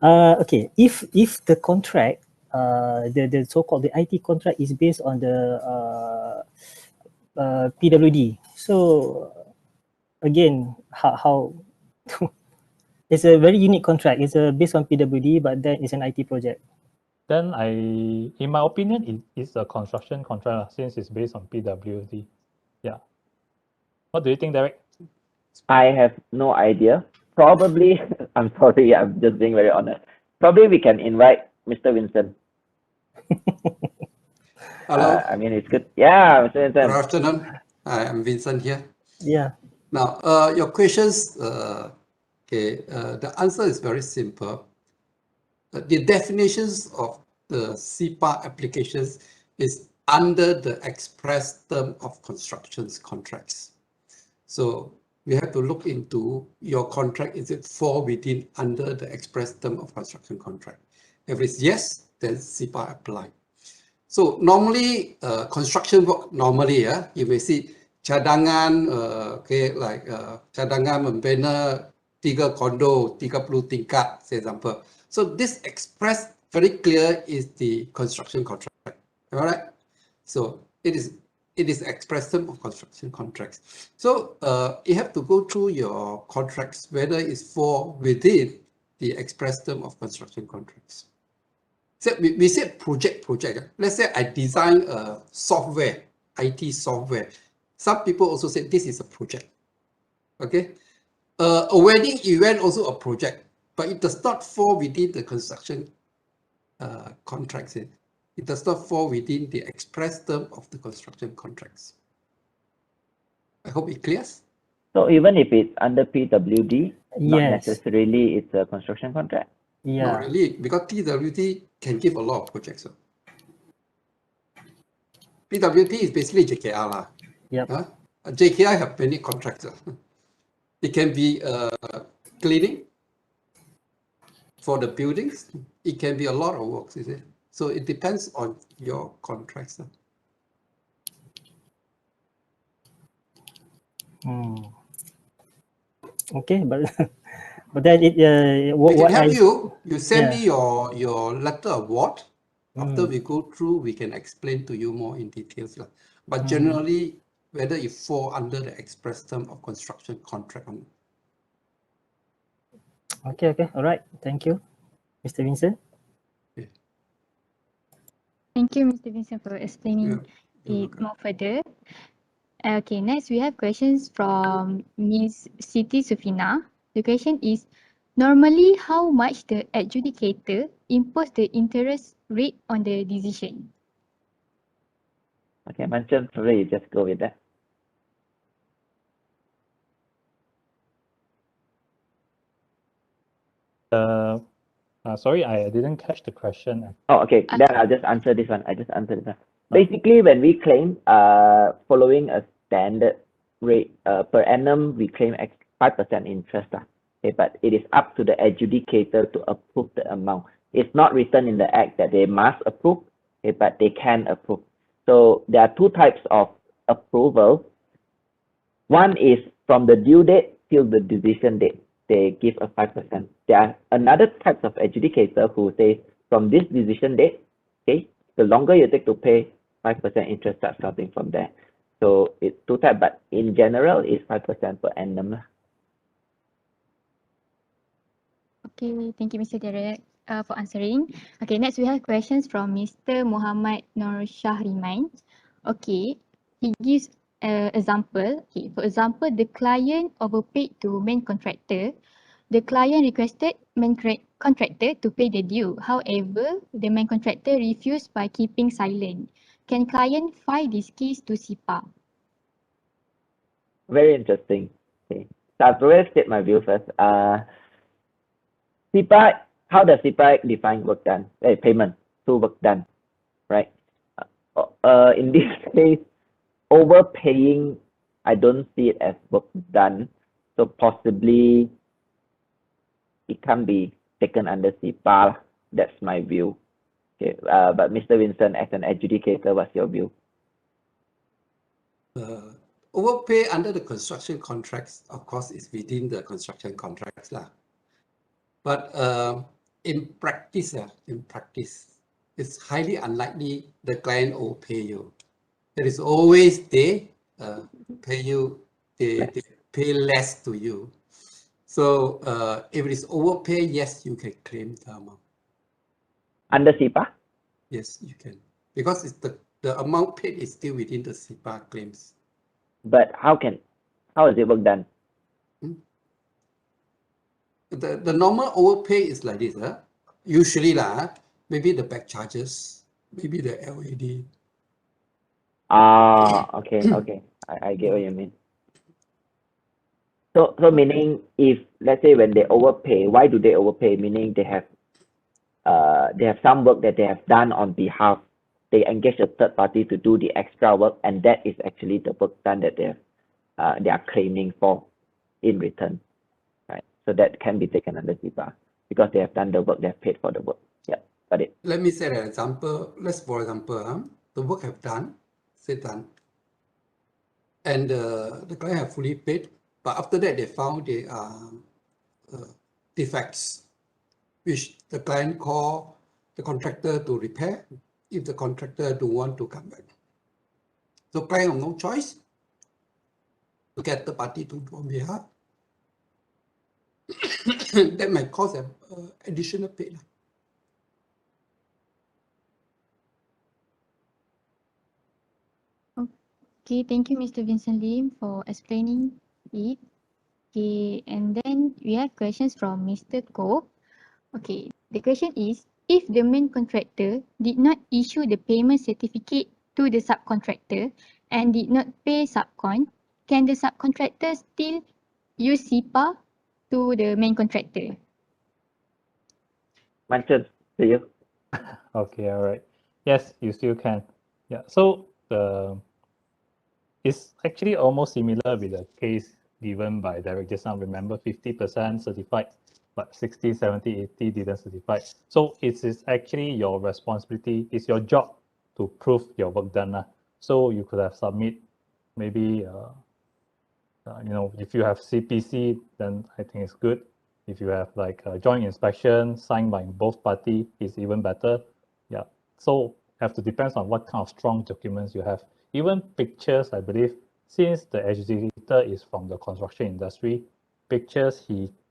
Okay, if the contract, the so-called the IT contract is based on the PWD, so again, how it's a very unique contract. It's based on PWD, but then it's an IT project. Then in my opinion, it's a construction contract lah, since it's based on PWD. Yeah. What do you think, Derek? I have no idea. Probably, I'm sorry, I'm just being very honest. Probably we can invite Mr. Vincent. Hello. I mean, it's good. Yeah, Mr. Good Vincent. afternoon. I am Vincent here. Yeah. Now, your questions, the answer is very simple. The definitions of the CIPA applications is under the express term of constructions contracts. So we have to look into your contract, is it fall within under the express term of construction contract? If it's yes, then CIPA apply. So normally construction work normally, you may see cadangan, cadangan membina 3 kondo, 30 tingkat, for example. So this express very clear is the construction contract. All right. So it is express term of construction contracts. So you have to go through your contracts whether it's fall within the express term of construction contracts. So we said project. Let's say I design a software, IT software. Some people also say this is a project. Okay. A wedding event also a project, but it does not fall within the construction contracts. It does not fall within the express term of the construction contracts. I hope it clears. So even if it's under PWD, not Yes. necessarily it's a construction contract. Not Yeah. really, because PWD can give a lot of projects. PWD is basically JKR lah. Yep. JKR have many contracts. It can be cleaning for the buildings. It can be a lot of works, is it? So it depends on your contracts. Okay, but then it We can what help I you send yeah. me your letter of award. After we go through, we can explain to you more in details. But generally, whether it fall under the express term of construction contract or not. Okay, all right. Thank you, Mr. Vincent. Thank you, Mr. Vincent, for explaining it more further. Okay, next we have questions from Ms. Siti Sufina. The question is, normally how much the adjudicator impose the interest rate on the decision? Okay, Manchan, sorry, just go with that. Sorry, I didn't catch the question. Oh, okay. Then I'll just answer this one. Basically, when we claim following a standard rate per annum, we claim 5% interest. Okay, but it is up to the adjudicator to approve the amount. It's not written in the act that they must approve, okay, but they can approve. So there are two types of approval. One is from the due date till the decision date. They give a 5%. There are another types of adjudicator who say from this decision date, okay, the longer you take to pay, 5% interest starts starting from there. So it's two types, but in general, it's 5% per annum. Okay, thank you, Mr. Derek, for answering. Okay, next we have questions from Mr. Muhammad Nur Shahriman. Okay, he gives example. Okay, for example, the client overpaid to main contractor. The client requested main contractor to pay the due. However, the main contractor refused by keeping silent. Can client file this case to CIPA? Very interesting. Okay, so I'll probably state my view first. CIPAAct, how does CIPAAct define work done? Payment to work done, right? In this case, overpaying, I don't see it as work done. So possibly it can be taken under CIPA. That's my view. Okay, but Mr. Vincent, as an adjudicator, what's your view? overpay under the construction contracts, of course, is within the construction contracts lah. But in practice, it's highly unlikely the client will pay you. There is always they pay you, they pay less to you. So if it is overpay, yes, you can claim the amount. Under CIPA? Yes, you can, because it's the amount paid is still within the CIPA claims. But how is it work done? The normal overpay is like this. Usually, maybe the back charges, maybe the LED. Okay. I get what you mean. So meaning, if let's say when they overpay, why do they overpay? Meaning they have some work that they have done on behalf. They engage a third party to do the extra work, and that is actually the work done that they are claiming for in return, right? So that can be taken under CIPA because they have done the work, they have paid for the work. Yeah, got it. Let me say an example. For example, the work have done, and the client have fully paid, but after that they found there are defects, which the client call the contractor to repair if the contractor don't want to come back. So client have no choice to get the party to do on behalf. That might cause an additional pay. Okay, thank you, Mr. Vincent Lim, for explaining it. Okay, and then we have questions from Mr. Koh. Okay, the question is, if the main contractor did not issue the payment certificate to the subcontractor and did not pay Subcon, can the subcontractor still use CIPA to the main contractor? Manchan, to you. Okay, all right. Yes, you still can. Yeah, so it's actually almost similar with the case given by Derek just now. Remember, 50% certified, but 60, 70, 80 didn't certify. So it is actually your responsibility, it's your job to prove your work done. So you could have submit maybe, if you have CPC, then I think it's good. If you have like a joint inspection signed by both parties, it's even better. Yeah. So have to depends on what kind of strong documents you have. Even pictures, I believe, since the adjudicator is from the construction industry, pictures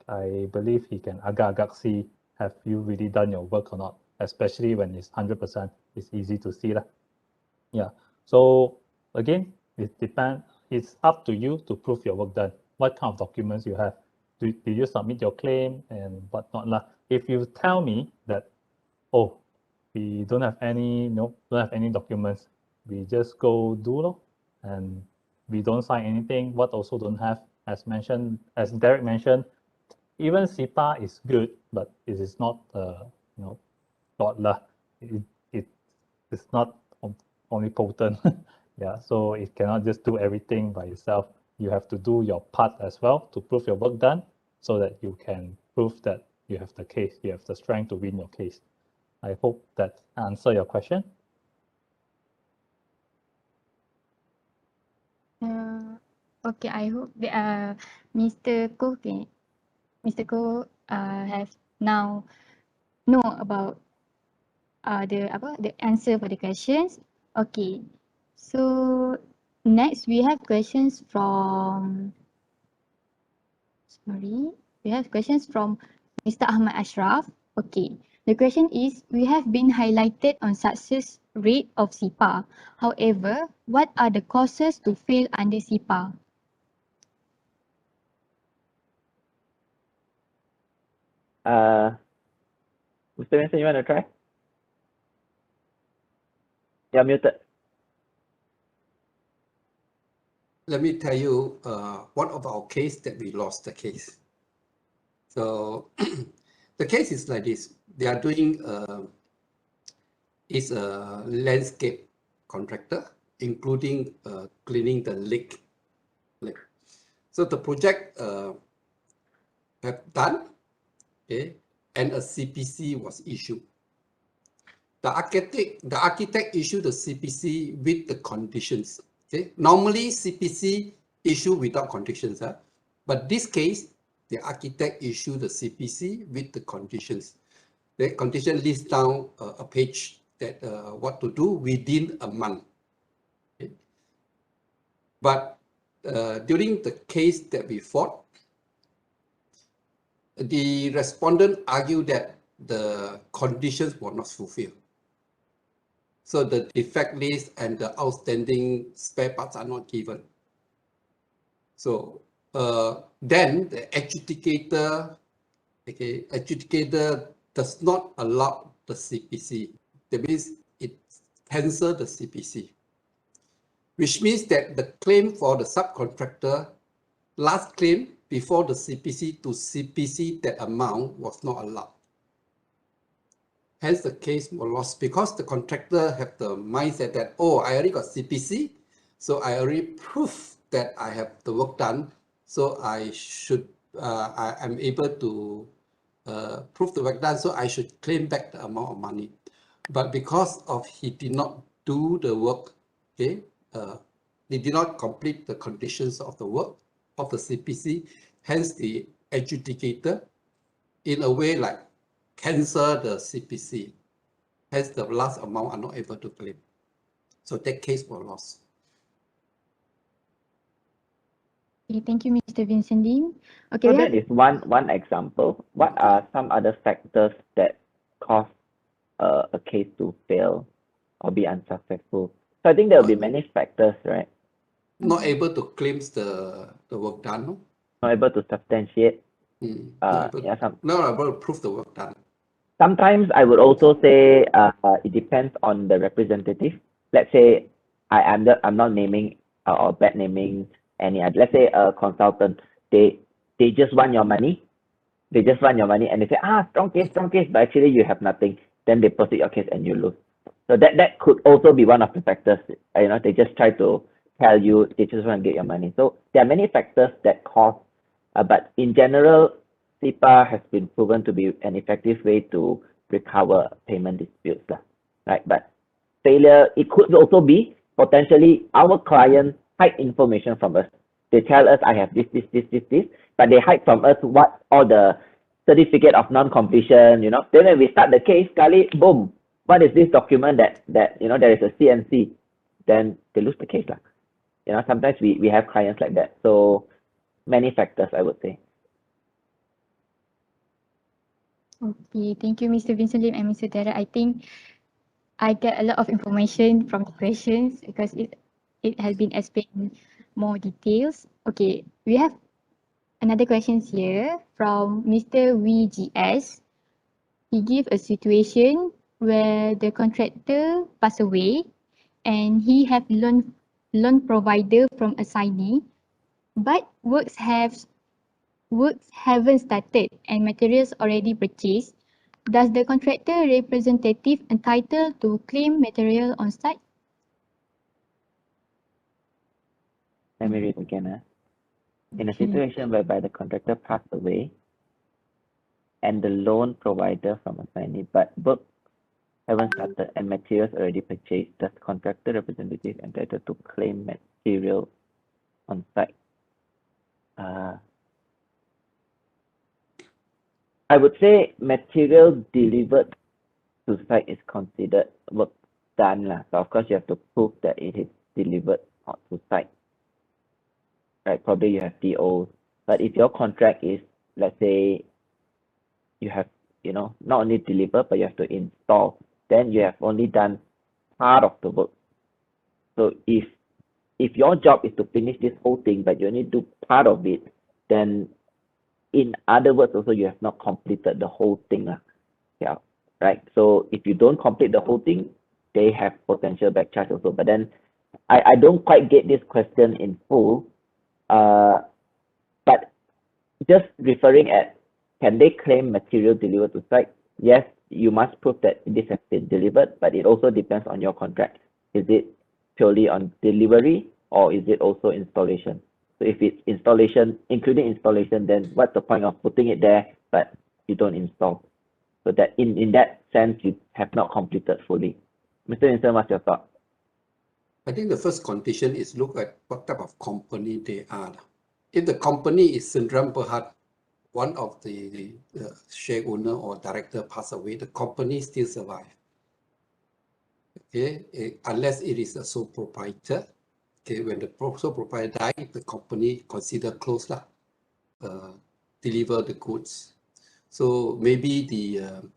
I believe he can agak-agak see have you really done your work or not, especially when it's 100%, it's easy to see. Yeah. So again, it depends. It's up to you to prove your work done. What kind of documents you have? Did you submit your claim and whatnot? If you tell me that, oh, we don't have any, don't have any documents, we just go do and we don't sign anything. What also don't have, as mentioned, as Derek mentioned, even CIPA is good, but it is not, God it is not only potent. Yeah, so it cannot just do everything by itself. You have to do your part as well to prove your work done, so that you can prove that you have the case, you have the strength to win your case. I hope that answer your question. Okay, I hope that Mr. Koh have now know about the answer for the questions. Okay, so next we have questions from Mr. Ahmad Ashraf. Okay, the question is, we have been highlighted on success rate of CIPA. However, what are the causes to fail under CIPA? Mr. Vincent, you want to try? You're muted. Let me tell you one of our case that we lost the case. So the case is like this. They are doing is a landscape contractor, including cleaning the lake. So the project have done, okay, and a CPC was issued. The architect issued the CPC with the conditions. Okay, normally CPC issue without conditions, but this case, the architect issue the CPC with the conditions. The condition lists down a page that what to do within a month. Okay. But during the case that we fought, the respondent argued that the conditions were not fulfilled. So the defect list and the outstanding spare parts are not given. So then the adjudicator, okay, adjudicator does not allow the CPC. That means it cancels the CPC, which means that the claim for the subcontractor, last claim before the CPC to CPC, that amount was not allowed. Hence the case was lost because the contractor have the mindset that, oh, I already got CPC, so I already proved that I have the work done, so I should, I am able to prove the work done, so I should claim back the amount of money. But because of he did not do the work, okay, he did not complete the conditions of the work of the CPC, hence the adjudicator, in a way like cancel the CPC, hence the last amount are not able to claim. So that case was lost. Okay, thank you, Mr. Vincent Lim. Okay, So that is one example. What are some other factors that cause a case to fail or be unsuccessful? So I think there will be many factors, right? Not able to claim the work done, no? Not able to substantiate. Not able to prove the work done. Sometimes I would also say it depends on the representative. Let's say I'm not naming or bad naming any. Let's say a consultant, they just want your money. They just want your money and they say, strong case, but actually you have nothing. Then they proceed your case and you lose. So that could also be one of the factors. You know, they just try to tell you they just want to get your money. So there are many factors that cause, but in general, CIPA has been proven to be an effective way to recover payment disputes, right? But failure, it could also be potentially our client hide information from us. They tell us, I have this, but they hide from us what all the certificate of non-completion, you know. Then when we start the case, Kali, boom, what is this document that you know, there is a CNC, then they lose the case. You know, sometimes we have clients like that. So many factors, I would say. Okay, thank you, Mr. Vincent Lim and Mr. Dara. I think I get a lot of information from the questions because it has been explained more details. Okay, we have another question here from Mr. VGS. He gave a situation where the contractor passed away and he have loan provider from assignee, but works haven't started and materials already purchased. Does the contractor representative entitled to claim material on site? Let me read again. In a situation whereby the contractor passed away and the loan provider from assignee, but work haven't started and materials already purchased, does contractor representative entitled to claim material on site? I would say material delivered to site is considered work done. So of course you have to prove that it is delivered to site. Right, probably you have POs. But if your contract is, let's say, you have, you know, not only deliver, but you have to install, then you have only done part of the work. So if your job is to finish this whole thing, but you only do part of it, then in other words, also you have not completed the whole thing. Yeah, right. So if you don't complete the whole thing, they have potential back charge also. But then I don't quite get this question in full. But just referring at, can they claim material delivered to site? Yes, you must prove that this has been delivered, but it also depends on your contract. Is it purely on delivery or is it also installation? So if it's installation, including installation, then what's the point of putting it there, but you don't install? So that in that sense, you have not completed fully. Mr. Vincent, what's your thought? I think the first condition is look at what type of company they are. If the company is Sundram Berhad, one of the share owner or director pass away, the company still survive. Okay, unless it is a sole proprietor. Okay, when the sole proprietor die, the company consider closed lah. Deliver the goods. So maybe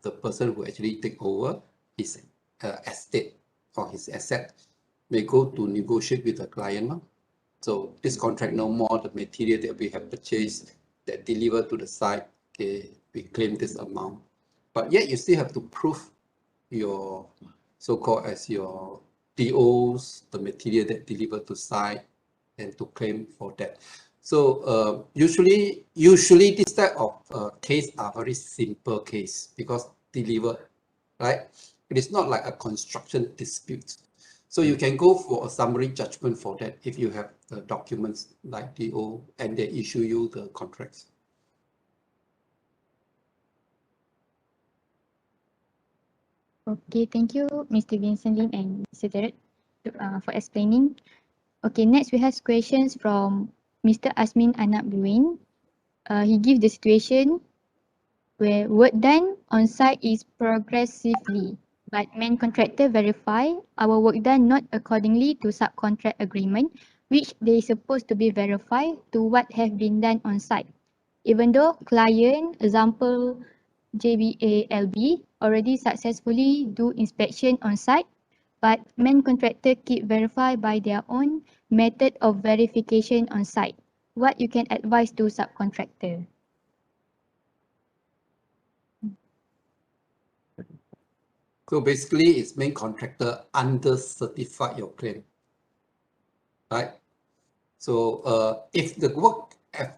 the person who actually take over his estate or his asset may go to negotiate with the client. So this contract no more the material that we have purchased that delivered to the site. Okay, we claim this amount, but yet you still have to prove your so-called as your DOs, the material that delivered to site, and to claim for that. So usually this type of case are very simple case because delivered, right? It is not like a construction dispute. So you can go for a summary judgment for that if you have the documents like DO and they issue you the contracts. Okay, thank you, Mr. Vincent Lim and Mr. Derek, for explaining. Okay, next we have questions from Mr. Asmin Anak Buin. He gives the situation where work done on site is progressively, but main contractor verify our work done not accordingly to subcontract agreement, which they supposed to be verified to what have been done on site. Even though client, example JBALB, already successfully do inspection on site, but main contractor keep verify by their own method of verification on site. What you can advise to subcontractor? So basically, it's main contractor under certified your claim, right? So if the work have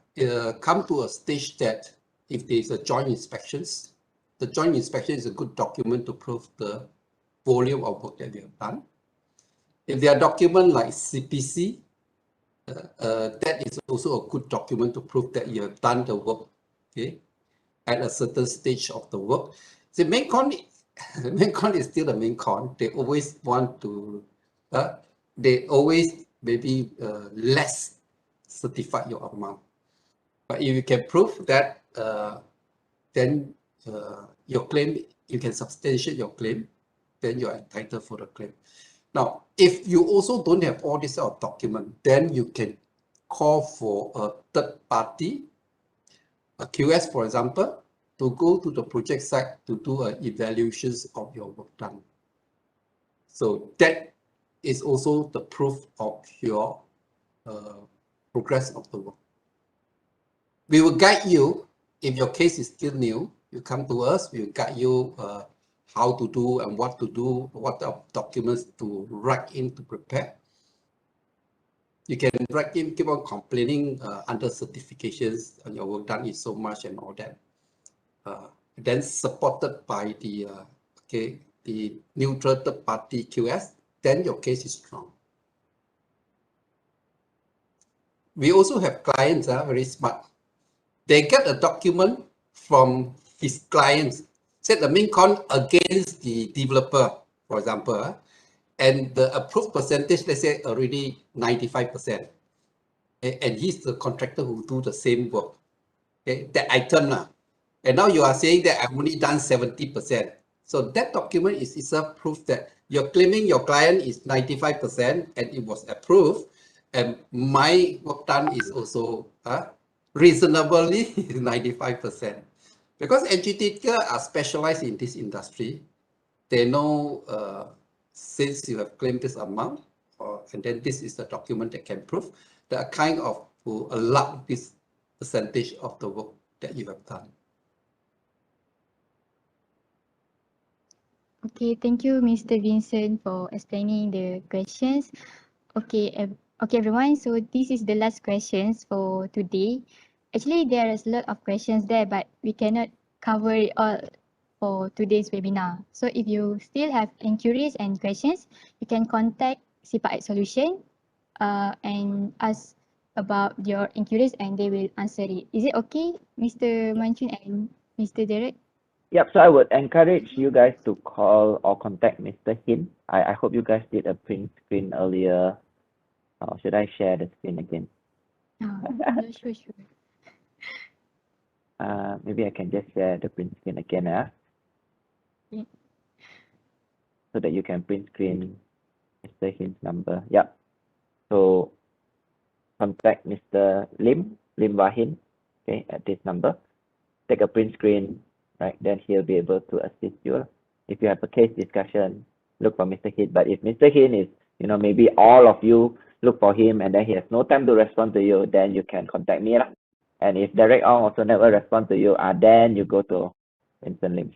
come to a stage that if there is a joint inspections, the joint inspection is a good document to prove the volume of work that we have done. If there are documents like CPC, that is also a good document to prove that you have done the work, okay, at a certain stage of the work. The main con is still the main con. They always want to, they always maybe less certify your amount. But if you can prove that, then your claim, you can substantiate your claim, then you're entitled for the claim. Now, if you also don't have all this sort of document, then you can call for a third party, a QS, for example, to go to the project site to do evaluations of your work done. So that is also the proof of your progress of the work. We will guide you if your case is still new. You come to us, we will guide you how to do and what to do, what documents to write in to prepare. You can write in, keep on complaining under certifications and your work done is so much and all that. Then supported by the the neutral third party QS, then your case is strong. We also have clients very smart. They get a document from his clients, set the main con against the developer, for example, and the approved percentage, let's say already 95%. And he's the contractor who do the same work. Okay, that item now. And now you are saying that I've only done 70%. So that document is itself proof that you're claiming your client is 95% and it was approved. And my work done is also reasonably 95%. Because adjudicator are specialized in this industry, they know since you have claimed this amount, and then this is the document that can prove, that kind of will allow this percentage of the work that you have done. Okay, thank you, Mr. Vincent, for explaining the questions. Okay, okay, everyone. So this is the last questions for today. Actually, there is a lot of questions there, but we cannot cover it all for today's webinar. So if you still have inquiries and questions, you can contact CIPAAct Solution and ask about your inquiries and they will answer it. Is it okay, Mr. Manchun and Mr. Derek? Yep, so I would encourage you guys to call or contact Mr. Hin. I hope you guys did a print screen earlier. Or should I share the screen again? Yeah, sure. Maybe I can just share the print screen again, Yeah. so that you can print screen Mr. Hin's number. Yep. So contact Mr. Lim Wahin, okay, at this number. Take a print screen, right? Then he'll be able to assist you. If you have a case discussion, look for Mr. Hin. But if Mr. Hin is, maybe all of you look for him and then he has no time to respond to you, then you can contact me. And if Derek Ong also never respond to you, then you go to Vincent Lim.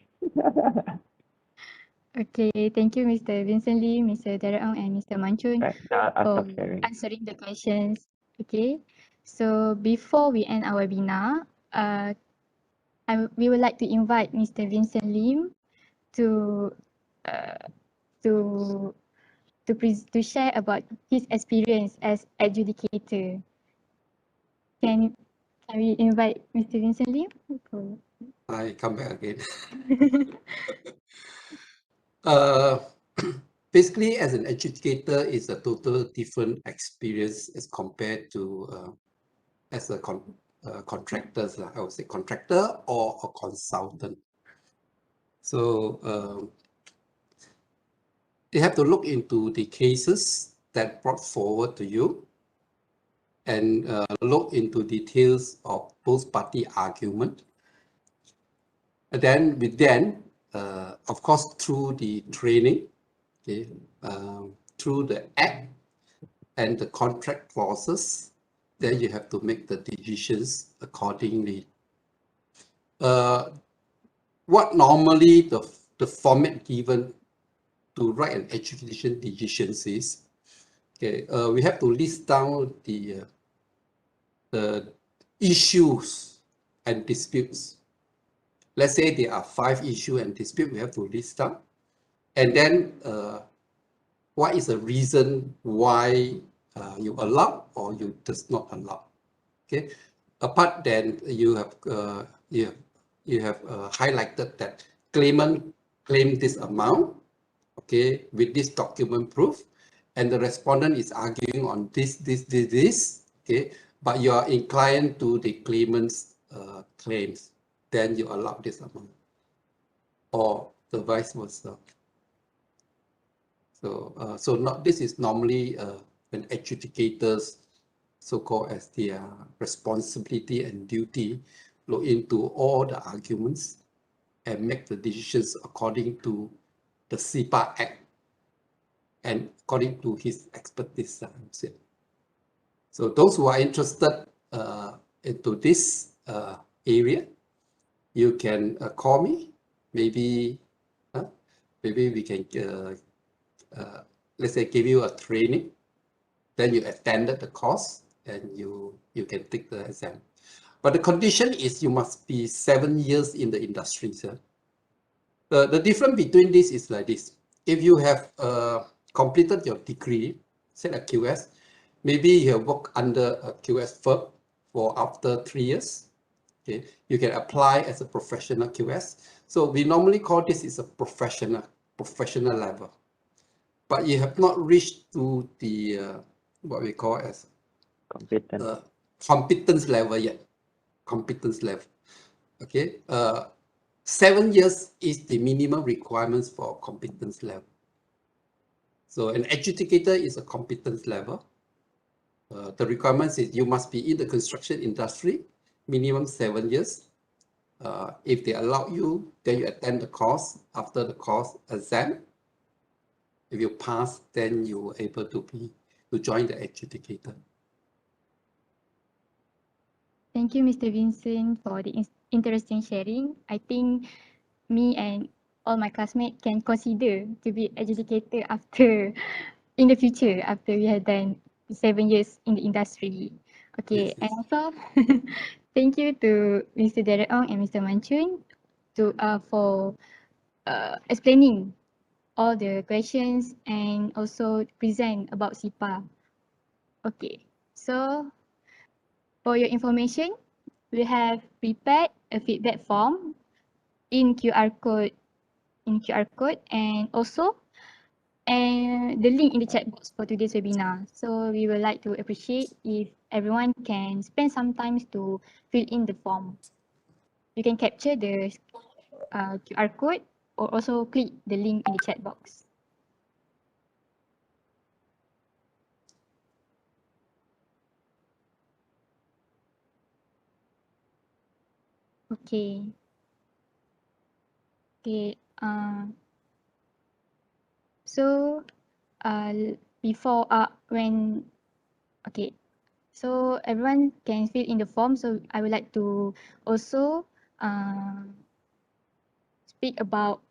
Okay, thank you, Mr. Vincent Lee, Mr. Derek Ong, and Mr. Manchun Right, now I'll for stop sharing. answering the questions. Okay, so before we end our webinar, we would like to invite Mr. Vincent Lim to share about his experience as adjudicator. Can we invite Mr. Vincent Lim? I come back again. Basically, as an adjudicator, it's a total different experience as compared to as a contractor. I would say contractor or a consultant. So you have to look into the cases that brought forward to you and look into details of both party argument. And then of course, through the training, okay, through the act and the contract clauses, then you have to make the decisions accordingly. What normally the format given to write an adjudication decisions is, okay, we have to list down the issues and disputes. Let's say there are 5 issues and disputes we have to list down. And then what is the reason why you allow or you does not allow? Okay. Apart then you have highlighted that claimant claimed this amount, okay, with this document proof, and the respondent is arguing on this, okay, but you are inclined to the claimant's claims, then you allow this amount, or the vice versa. So this is normally when adjudicators, so-called as their responsibility and duty, look into all the arguments and make the decisions according to the CIPAAct and according to his expertise. So those who are interested into this area, you can call me. Maybe we can let's say give you a training, then you attended the course and you can take the exam. But the condition is you must be 7 years in the industry, sir. The difference between this is like this. If you have completed your degree, say a QS, maybe you have worked under a QS firm for after 3 years, okay, you can apply as a professional QS. So we normally call this is a professional level. But you have not reached to the what we call as competence level yet. Competence level. Okay. 7 years is the minimum requirements for competence level. So an adjudicator is a competence level. The requirements is you must be in the construction industry, minimum 7 years. If they allow you, then you attend the course. After the course exam, if you pass, then you are able to join the adjudicator. Thank you, Mr. Vincent, for the interesting sharing. I think me and all my classmates can consider to be adjudicator in the future, after we have done 7 years in the industry. Okay, Yes. and also thank you to Mr. Derek Ong and Mr. Manchun for explaining all the questions and also present about CIPA. Okay, so for your information, we have prepared a feedback form in QR code and also the link in the chat box for today's webinar. So we would like to appreciate if everyone can spend some time to fill in the form. You can capture the QR code or also click the link in the chat box. Okay. Okay. So before when okay, so everyone can fill in the form. So I would like to also speak about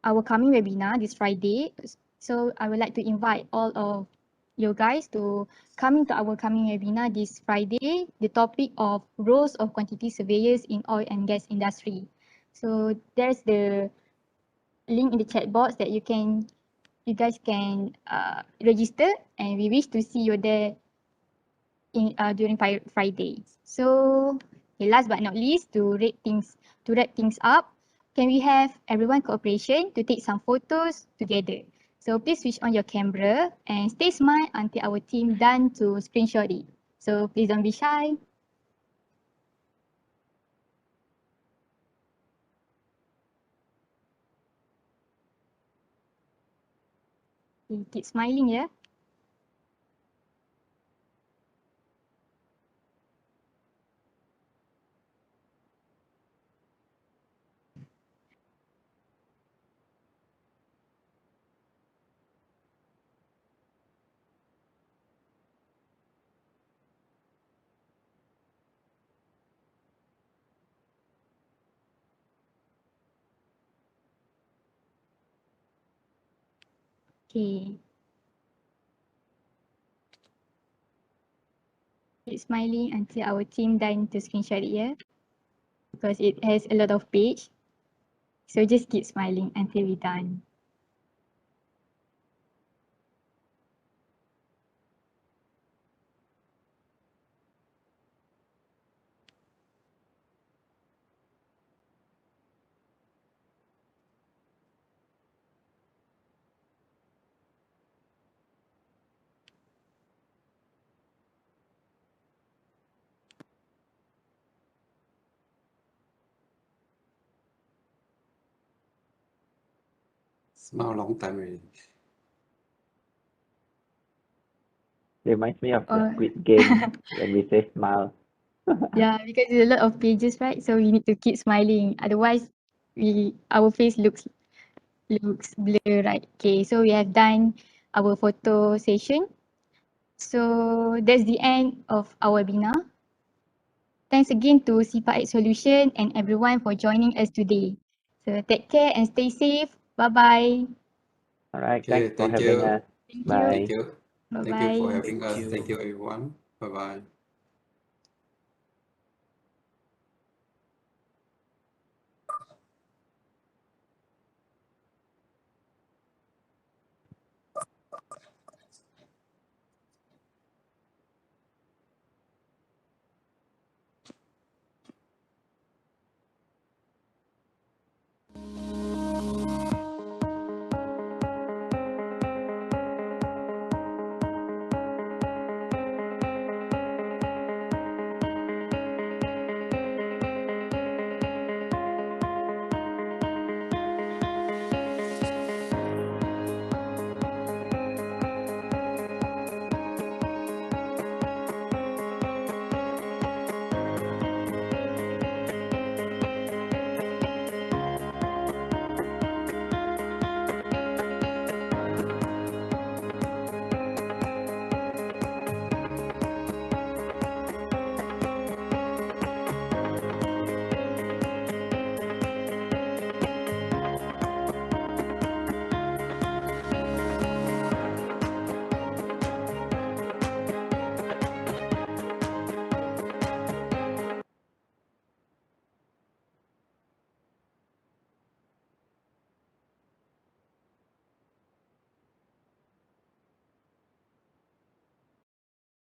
our coming webinar this Friday. So I would like to invite all of you guys to come into our coming webinar this Friday. The topic of roles of quantity surveyors in oil and gas industry. So there's the link in the chat box that you guys can register, and we wish to see you there during Friday. So last but not least, to wrap things up, can we have everyone cooperation to take some photos together? So please switch on your camera and stay smile until our team done to screenshot it. So please don't be shy. Keep smiling, yeah. Okay. Keep smiling until our team done to screenshot it, yeah. Because it has a lot of page. So just keep smiling until we're done. Smile a long time already. Reminds me of the Oh. Squid Game when we say smile. Yeah, because there's a lot of pages, right? So we need to keep smiling. Otherwise, our face looks blur, right? Okay, so we have done our photo session. So that's the end of our webinar. Thanks again to CIPAAct Solution and everyone for joining us today. So take care and stay safe. Bye-bye. All right, Okay, thanks for thank having you. us. Thank you. Bye. Thank you. Thank you for Bye-bye. having us. Thank you, everyone. Bye-bye.